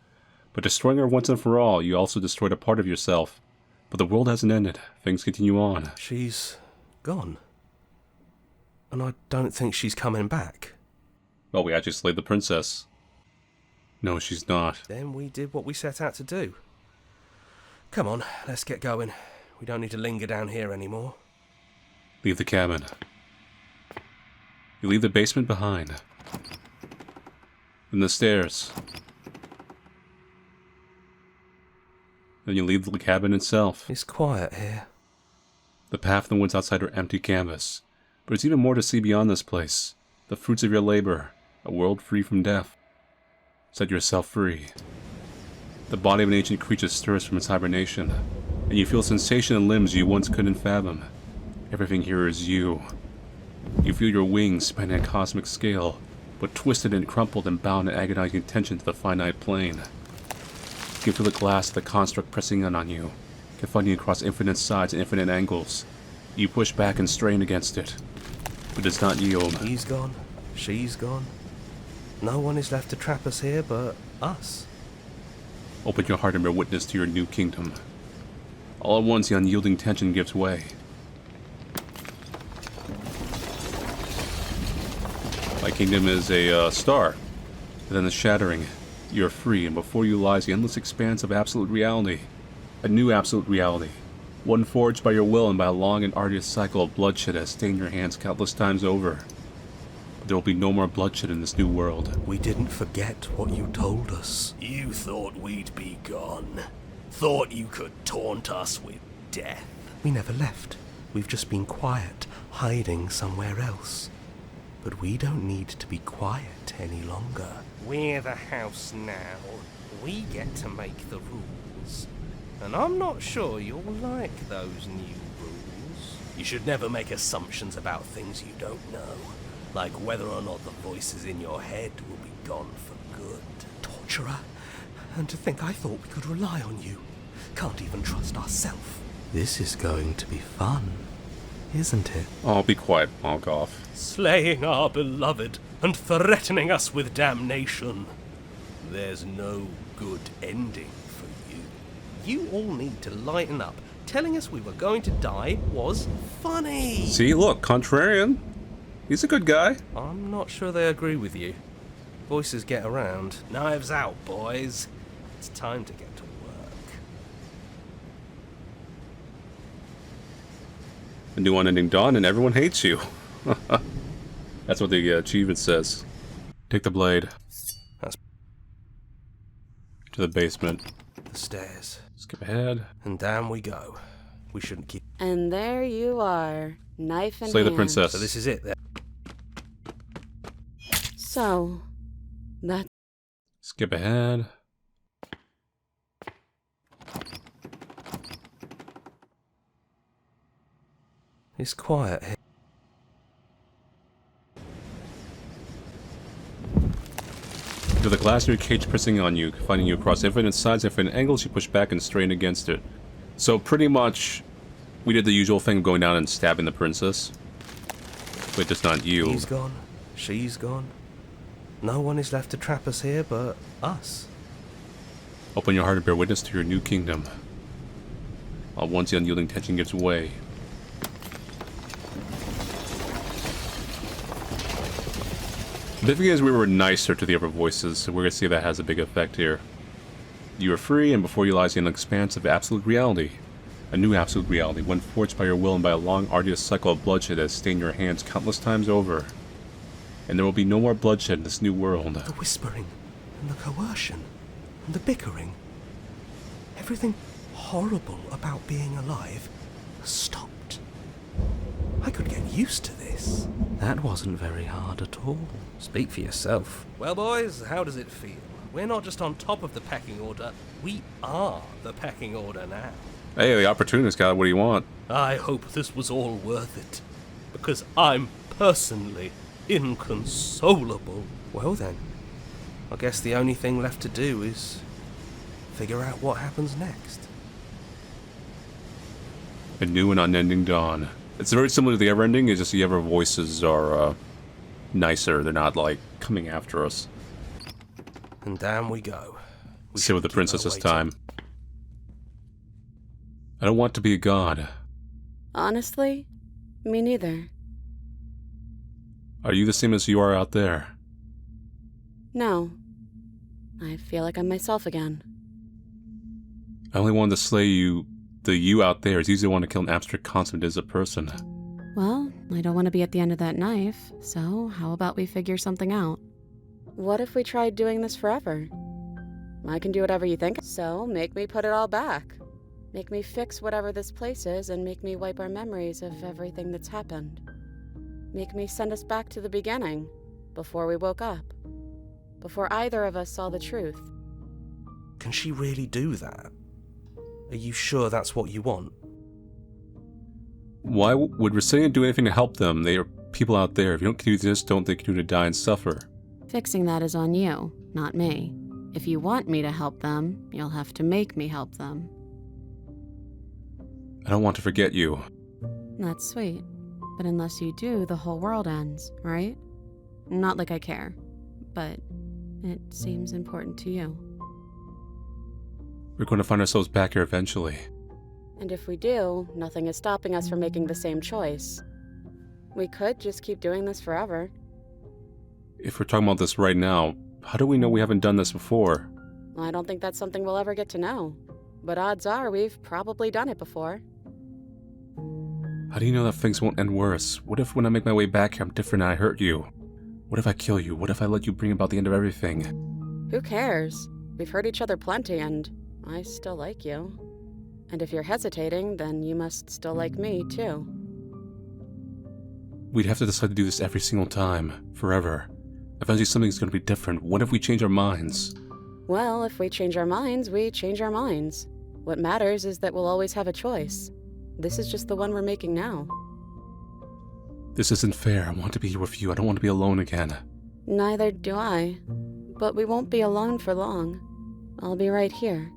But destroying her once and for all, you also destroyed a part of yourself. But the world hasn't ended. Things continue on. She's gone. And I don't think she's coming back. Well, we actually slayed the princess. No, she's not. Then we did what we set out to do. Come on, let's get going. We don't need to linger down here anymore. Leave the cabin. You leave the basement behind. Then the stairs. Then you leave the cabin itself. It's quiet here. The path and the woods outside are empty canvas. But there's even more to see beyond this place. The fruits of your labor. A world free from death. Set yourself free. The body of an ancient creature stirs from its hibernation, and you feel sensation in limbs you once couldn't fathom. Everything here is you. You feel your wings spanning a cosmic scale, but twisted and crumpled and bound in agonizing tension to the finite plane. You can feel the glass of the construct pressing in on you, confining you across infinite sides and infinite angles. You push back and strain against it, but it's not yield. He's gone. She's gone. No one is left to trap us here but us. Open your heart and bear witness to your new kingdom. All at once, the unyielding tension gives way. My kingdom is a star. And then the shattering. You are free, and before you lies the endless expanse of absolute reality. A new absolute reality. One forged by your will and by a long and arduous cycle of bloodshed has stained your hands countless times over. But there will be no more bloodshed in this new world. We didn't forget what you told us. You thought we'd be gone. Thought you could taunt us with death. We never left. We've just been quiet, hiding somewhere else. But we don't need to be quiet any longer. We're the house now. We get to make the rules. And I'm not sure you'll like those new rules. You should never make assumptions about things you don't know. Like whether or not the voices in your head will be gone for good. Torturer. And to think I thought we could rely on you. Can't even trust ourselves. This is going to be fun, isn't it? Oh, be quiet, Malgoth. Slaying our beloved and threatening us with damnation. There's no good ending for you. You all need to lighten up. Telling us we were going to die was funny. See, look, contrarian. He's a good guy. I'm not sure they agree with you. Voices get around. Knives out, boys. It's time to get to work. A new unending dawn and everyone hates you. That's what the achievement says. Take the blade. That's to the basement. the stairs. Skip ahead. And down we go. We shouldn't keep... And there you are, knife in Slay the hand. princess. So this is it then. So, that's Skip ahead. It's quiet here. To the glass in your cage pressing on you, finding you across infinite sides, infinite angles, you push back and strain against it. So pretty much, we did the usual thing of going down and stabbing the princess. But just not you. He's gone. She's gone. No one is left to trap us here but us. Open your heart and bear witness to your new kingdom. While once the unyielding tension gives way. The thing is, we were nicer to the other voices, so we're going to see if that has a big effect here. You are free, and before you lies an expanse of absolute reality. A new absolute reality, one forged by your will and by a long, arduous cycle of bloodshed that has stained your hands countless times over. And there will be no more bloodshed in this new world. The whispering, and the coercion, and the bickering. Everything horrible about being alive has stopped. I could get used to this. That wasn't very hard at all. Speak for yourself. Well, boys, how does it feel? We're not just on top of the pecking order, we are the pecking order now. Hey, the opportunist guy, what do you want? I hope this was all worth it, because I'm personally inconsolable. Well then, I guess the only thing left to do is figure out what happens next. A new and unending dawn. It's very similar to the Ever Ending, it's just the Ever voices are nicer. They're not like coming after us. And down we go. We Sit with the shouldn't keep princess her this waiting. time. I don't want to be a god. honestly, me neither. Are you the same as you are out there? No. I feel like I'm myself again. I only wanted to slay you. The you out there is easy to want to kill an abstract concept as a person. Well, I don't want to be at the end of that knife, so how about we figure something out? What if we tried doing this forever? I can do whatever you think, so make me put it all back. Make me fix whatever this place is and make me wipe our memories of everything that's happened. Make me send us back to the beginning, before we woke up. Before either of us saw the truth. Can she really do that? Are you sure that's what you want? Why would Resilient do anything to help them? They are people out there. If you don't do this, don't they continue to die and suffer? Fixing that is on you, not me. If you want me to help them, you'll have to make me help them. I don't want to forget you. That's sweet. But unless you do, the whole world ends, right? Not like I care, but it seems important to you. We're going to find ourselves back here eventually. And if we do, nothing is stopping us from making the same choice. We could just keep doing this forever. If we're talking about this right now, how do we know we haven't done this before? I don't think that's something we'll ever get to know. But odds are we've probably done it before. How do you know that things won't end worse? What if when I make my way back here I'm different and I hurt you? What if I kill you? What if I let you bring about the end of everything? Who cares? We've hurt each other plenty, and I still like you. And if you're hesitating, then you must still like me, too. We'd have to decide to do this every single time, forever. Eventually something's gonna be different. What if we change our minds? Well, if we change our minds, we change our minds. What matters is that we'll always have a choice. This is just the one we're making now. This isn't fair. I want to be here with you. I don't want to be alone again. Neither do I. But we won't be alone for long. I'll be right here,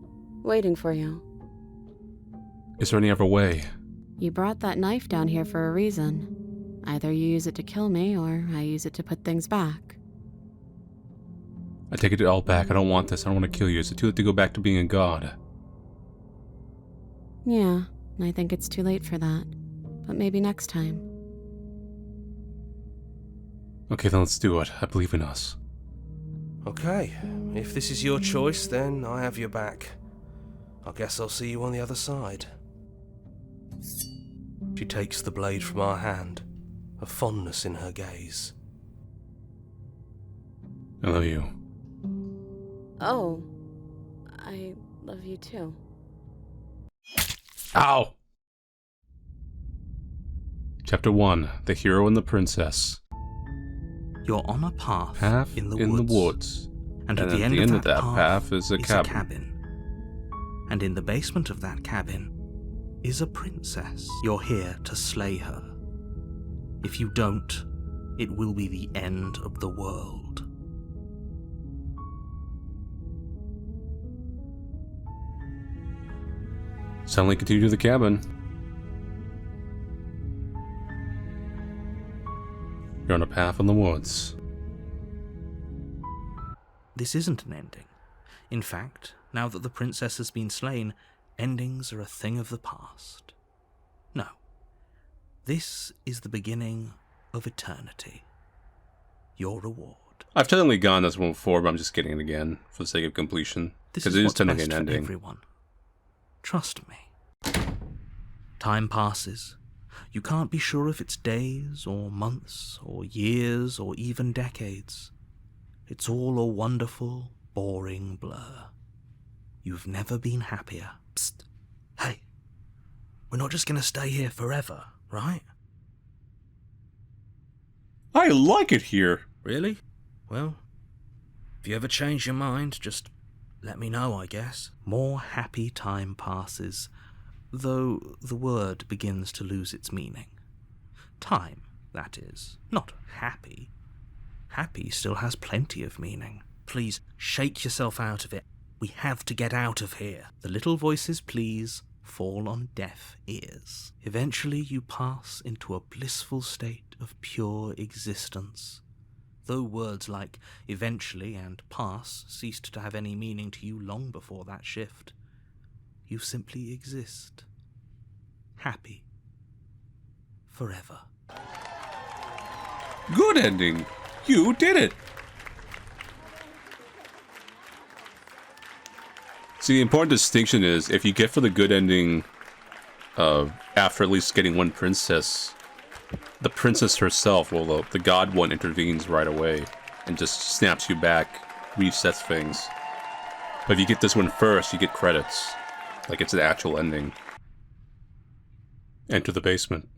waiting for you. Is there any other way? You brought that knife down here for a reason. Either you use it to kill me, or I use it to put things back. I take it all back. I don't want this. I don't want to kill you. Is it too late to go back to being a god? Yeah, I think it's too late for that. But maybe next time. Okay, then let's do it. I believe in us. Okay, if this is your choice, then I have your back. I guess I'll see you on the other side. She takes the blade from our hand, a fondness in her gaze. I love you. Oh, I love you too. Ow! Chapter 1. The Hero and the Princess. You're on a path, Path in the woods. And And at the end of that path is a cabin. And in the basement of that cabin is a princess. You're here to slay her. If you don't, it will be the end of the world. Suddenly continue to the cabin. You're on a path in the woods. This isn't an ending. In fact, now that the princess has been slain, endings are a thing of the past. No. This is the beginning of eternity. Your reward. I've technically gone this one before, but I'm just getting it again for the sake of completion. This Because is it is what's technically best an for ending. everyone. Trust me. Time passes. You can't be sure if it's days, or months, or years, or even decades. It's all a wonderful, boring blur. You've never been happier. Psst. Hey, we're not just gonna stay here forever, right? I like it here. Really? Well, if you ever change your mind, just let me know, I guess. More happy time passes, though the word begins to lose its meaning. Time, that is, not happy. Happy still has plenty of meaning. Please, shake yourself out of it. We have to get out of here. The little voices, please, fall on deaf ears. Eventually you pass into a blissful state of pure existence. Though words like eventually and pass ceased to have any meaning to you long before that shift, you simply exist. Happy. Forever. Good ending. You did it. See, the important distinction is if you get for the good ending after at least getting one princess, the princess herself, well, the god one intervenes right away and just snaps you back, resets things. But if you get this one first, you get credits. Like it's an actual ending. Enter the basement.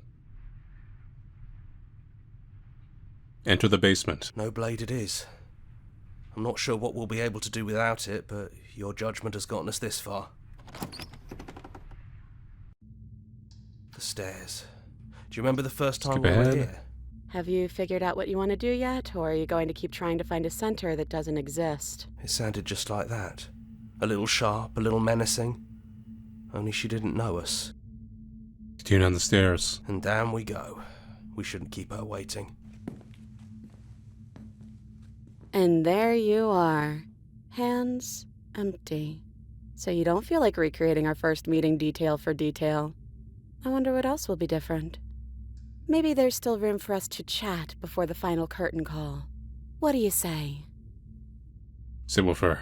Enter the basement. No blade it is. I'm not sure what we'll be able to do without it, but your judgment has gotten us this far. The stairs. Do you remember the first time we were here? Have you figured out what you want to do yet, or are you going to keep trying to find a center that doesn't exist? It sounded just like that. A little sharp, a little menacing. Only she didn't know us. Continue down the stairs. And down we go. We shouldn't keep her waiting. And there you are. Hands empty. So you don't feel like recreating our first meeting detail for detail. I wonder what else will be different. Maybe there's still room for us to chat before the final curtain call. What do you say? Sit with her.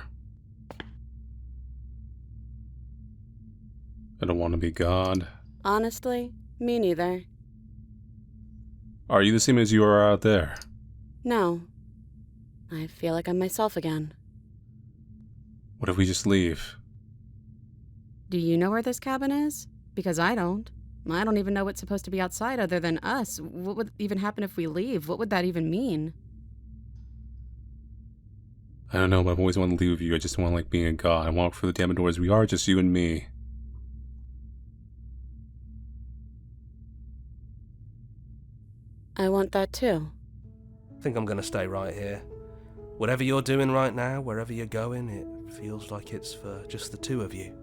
I don't want to be God. Honestly, me neither. Are you the same as you are out there? No. I feel like I'm myself again. What if we just leave? Do you know where this cabin is? Because I don't. I don't even know what's supposed to be outside other than us. What would even happen if we leave? What would that even mean? I don't know, but I've always wanted to leave with you. I just want like being a god. I walk through the damn doors. We are just you and me. I want that too. I think I'm gonna stay right here. Whatever you're doing right now, wherever you're going, it feels like it's for just the two of you.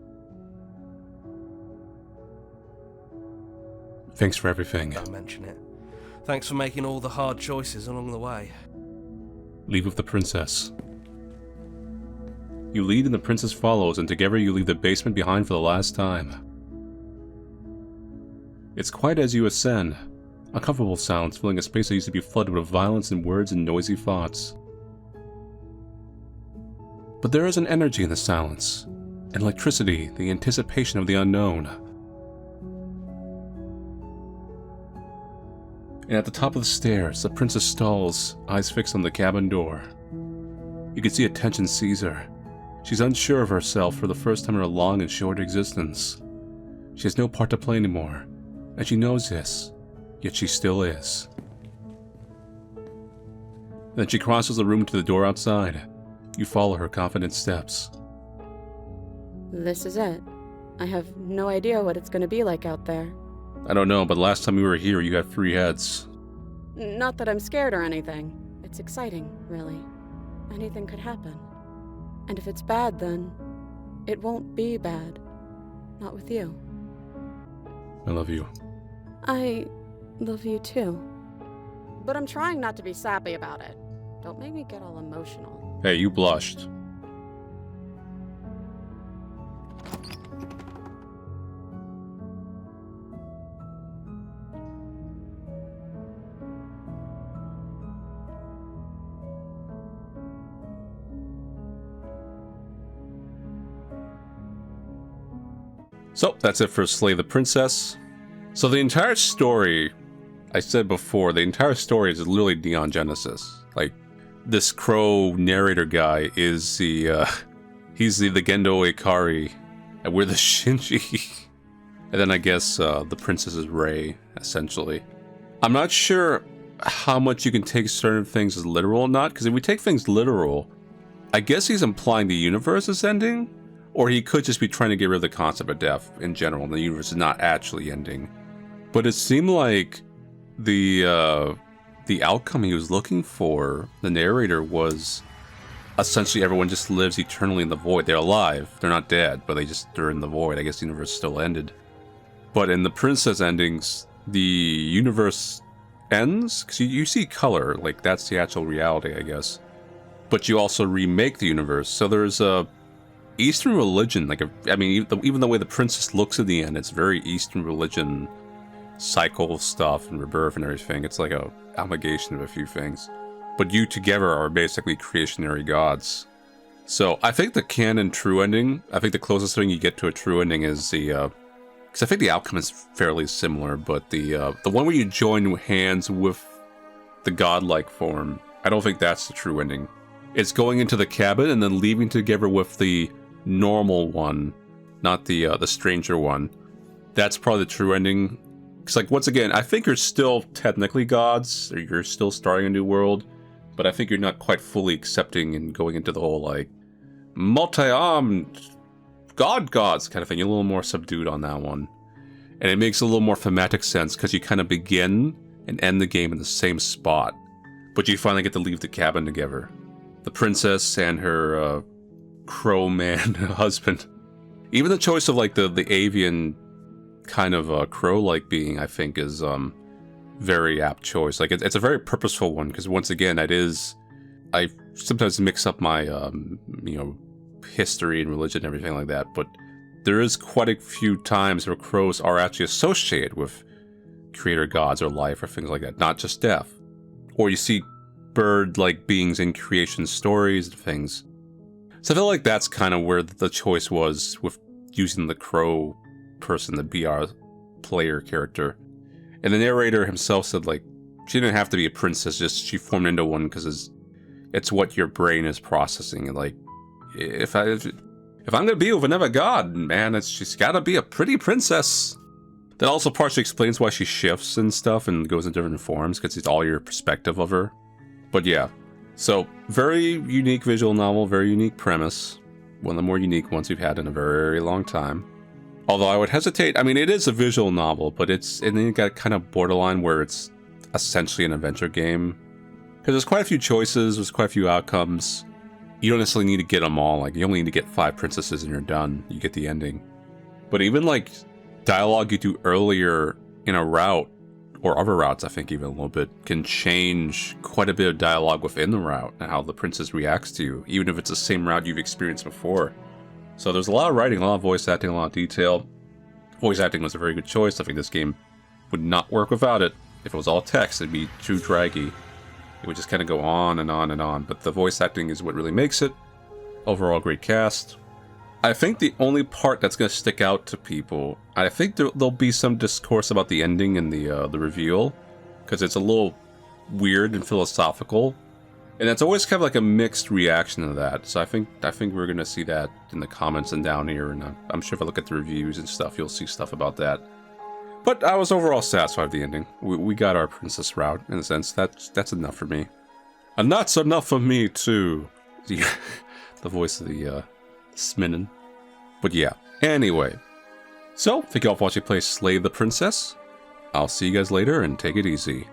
Thanks for everything. Don't mention it. Thanks for making all the hard choices along the way. Leave with the princess. You lead and the princess follows, and together you leave the basement behind for the last time. It's quiet as you ascend. Uncomfortable sounds filling a space that used to be flooded with violence and words and noisy thoughts. But there is an energy in the silence, an electricity, the anticipation of the unknown. And at the top of the stairs, the princess stalls, eyes fixed on the cabin door. You can see a tension seize her. She's unsure of herself for the first time in her long and short existence. She has no part to play anymore, and she knows this, yet she still is. Then she crosses the room to the door outside. You follow her confident steps. This is it. I have no idea what it's going to be like out there. I don't know, but last time you were here, you had 3 heads. Not that I'm scared or anything. It's exciting, really. Anything could happen. And if it's bad, then it won't be bad. Not with you. I love you. I love you too. But I'm trying not to be sappy about it. Don't make me get all emotional. Hey, you blushed. So, that's it for Slay the Princess. So the entire story, I said before, the entire story is literally Neon Genesis. Like, this crow narrator guy is he's the Gendo Ikari, and we're the Shinji. And then I guess the princess is Rei, essentially. I'm not sure how much you can take certain things as literal or not, because if we take things literal, I guess he's implying the universe is ending, or he could just be trying to get rid of the concept of death in general, and the universe is not actually ending. But it seemed like the outcome he was looking for, the narrator, was essentially everyone just lives eternally in the void. They're alive, they're not dead, but they're in the void. I guess the universe still ended. But in the princess endings, the universe ends, because you see color, like that's the actual reality, I guess. But you also remake the universe, so there's a Eastern religion, even the way the princess looks at the end, it's very Eastern religion, cycle stuff and rebirth and everything. It's like a amalgamation of a few things. But you together are basically creationary gods. So I think the canon true ending, I think the closest thing you get to a true ending is the, because I think the outcome is fairly similar, but the one where you join hands with the godlike form, I don't think that's the true ending. It's going into the cabin and then leaving together with the normal one, not the stranger one. That's probably the true ending. Because, like, once again, I think you're still technically gods, or you're still starting a new world, but I think you're not quite fully accepting and going into the whole, like, multi-armed gods kind of thing. You're a little more subdued on that one. And it makes a little more thematic sense, because you kind of begin and end the game in the same spot, but you finally get to leave the cabin together. The princess and her crow man husband. Even the choice of, like, the avian kind of crow-like being, I think, is very apt choice. Like, it's a very purposeful one, because once again, I sometimes mix up my history and religion and everything like that, but there is quite a few times where crows are actually associated with creator gods or life or things like that, not just death. Or you see bird-like beings in creation stories and things. So I feel like that's kind of where the choice was with using the crow person, the BR player character. And the narrator himself said, like, she didn't have to be a princess, just she formed into one because it's what your brain is processing. And, like, if if I'm gonna be with another god, man, she's gotta be a pretty princess. That also partially explains why she shifts and stuff and goes in different forms, because it's all your perspective of her. But yeah, so very unique visual novel, very unique premise. One of the more unique ones we've had in a very long time. Although I would hesitate, I mean, it is a visual novel, but and then you got kind of borderline where it's essentially an adventure game. Because there's quite a few choices, there's quite a few outcomes. You don't necessarily need to get them all, like you only need to get 5 princesses and you're done, you get the ending. But even like dialogue you do earlier in a route, or other routes I think even a little bit, can change quite a bit of dialogue within the route and how the princess reacts to you, even if it's the same route you've experienced before. So there's a lot of writing, a lot of voice acting, a lot of detail. Voice acting was a very good choice. I think this game would not work without it. If it was all text, it'd be too draggy. It would just kind of go on and on and on. But the voice acting is what really makes it. Overall, great cast. I think the only part that's going to stick out to people, I think there'll be some discourse about the ending and the reveal, because it's a little weird and philosophical. And it's always kind of like a mixed reaction to that. So I think we're going to see that in the comments and down here. And I'm sure if I look at the reviews and stuff, you'll see stuff about that. But I was overall satisfied with the ending. We got our princess route, in a sense. That's enough for me. And that's enough for me, too. The voice of the Sminin. But yeah, anyway. So, thank you all for watching play Slay the Princess. I'll see you guys later, and take it easy.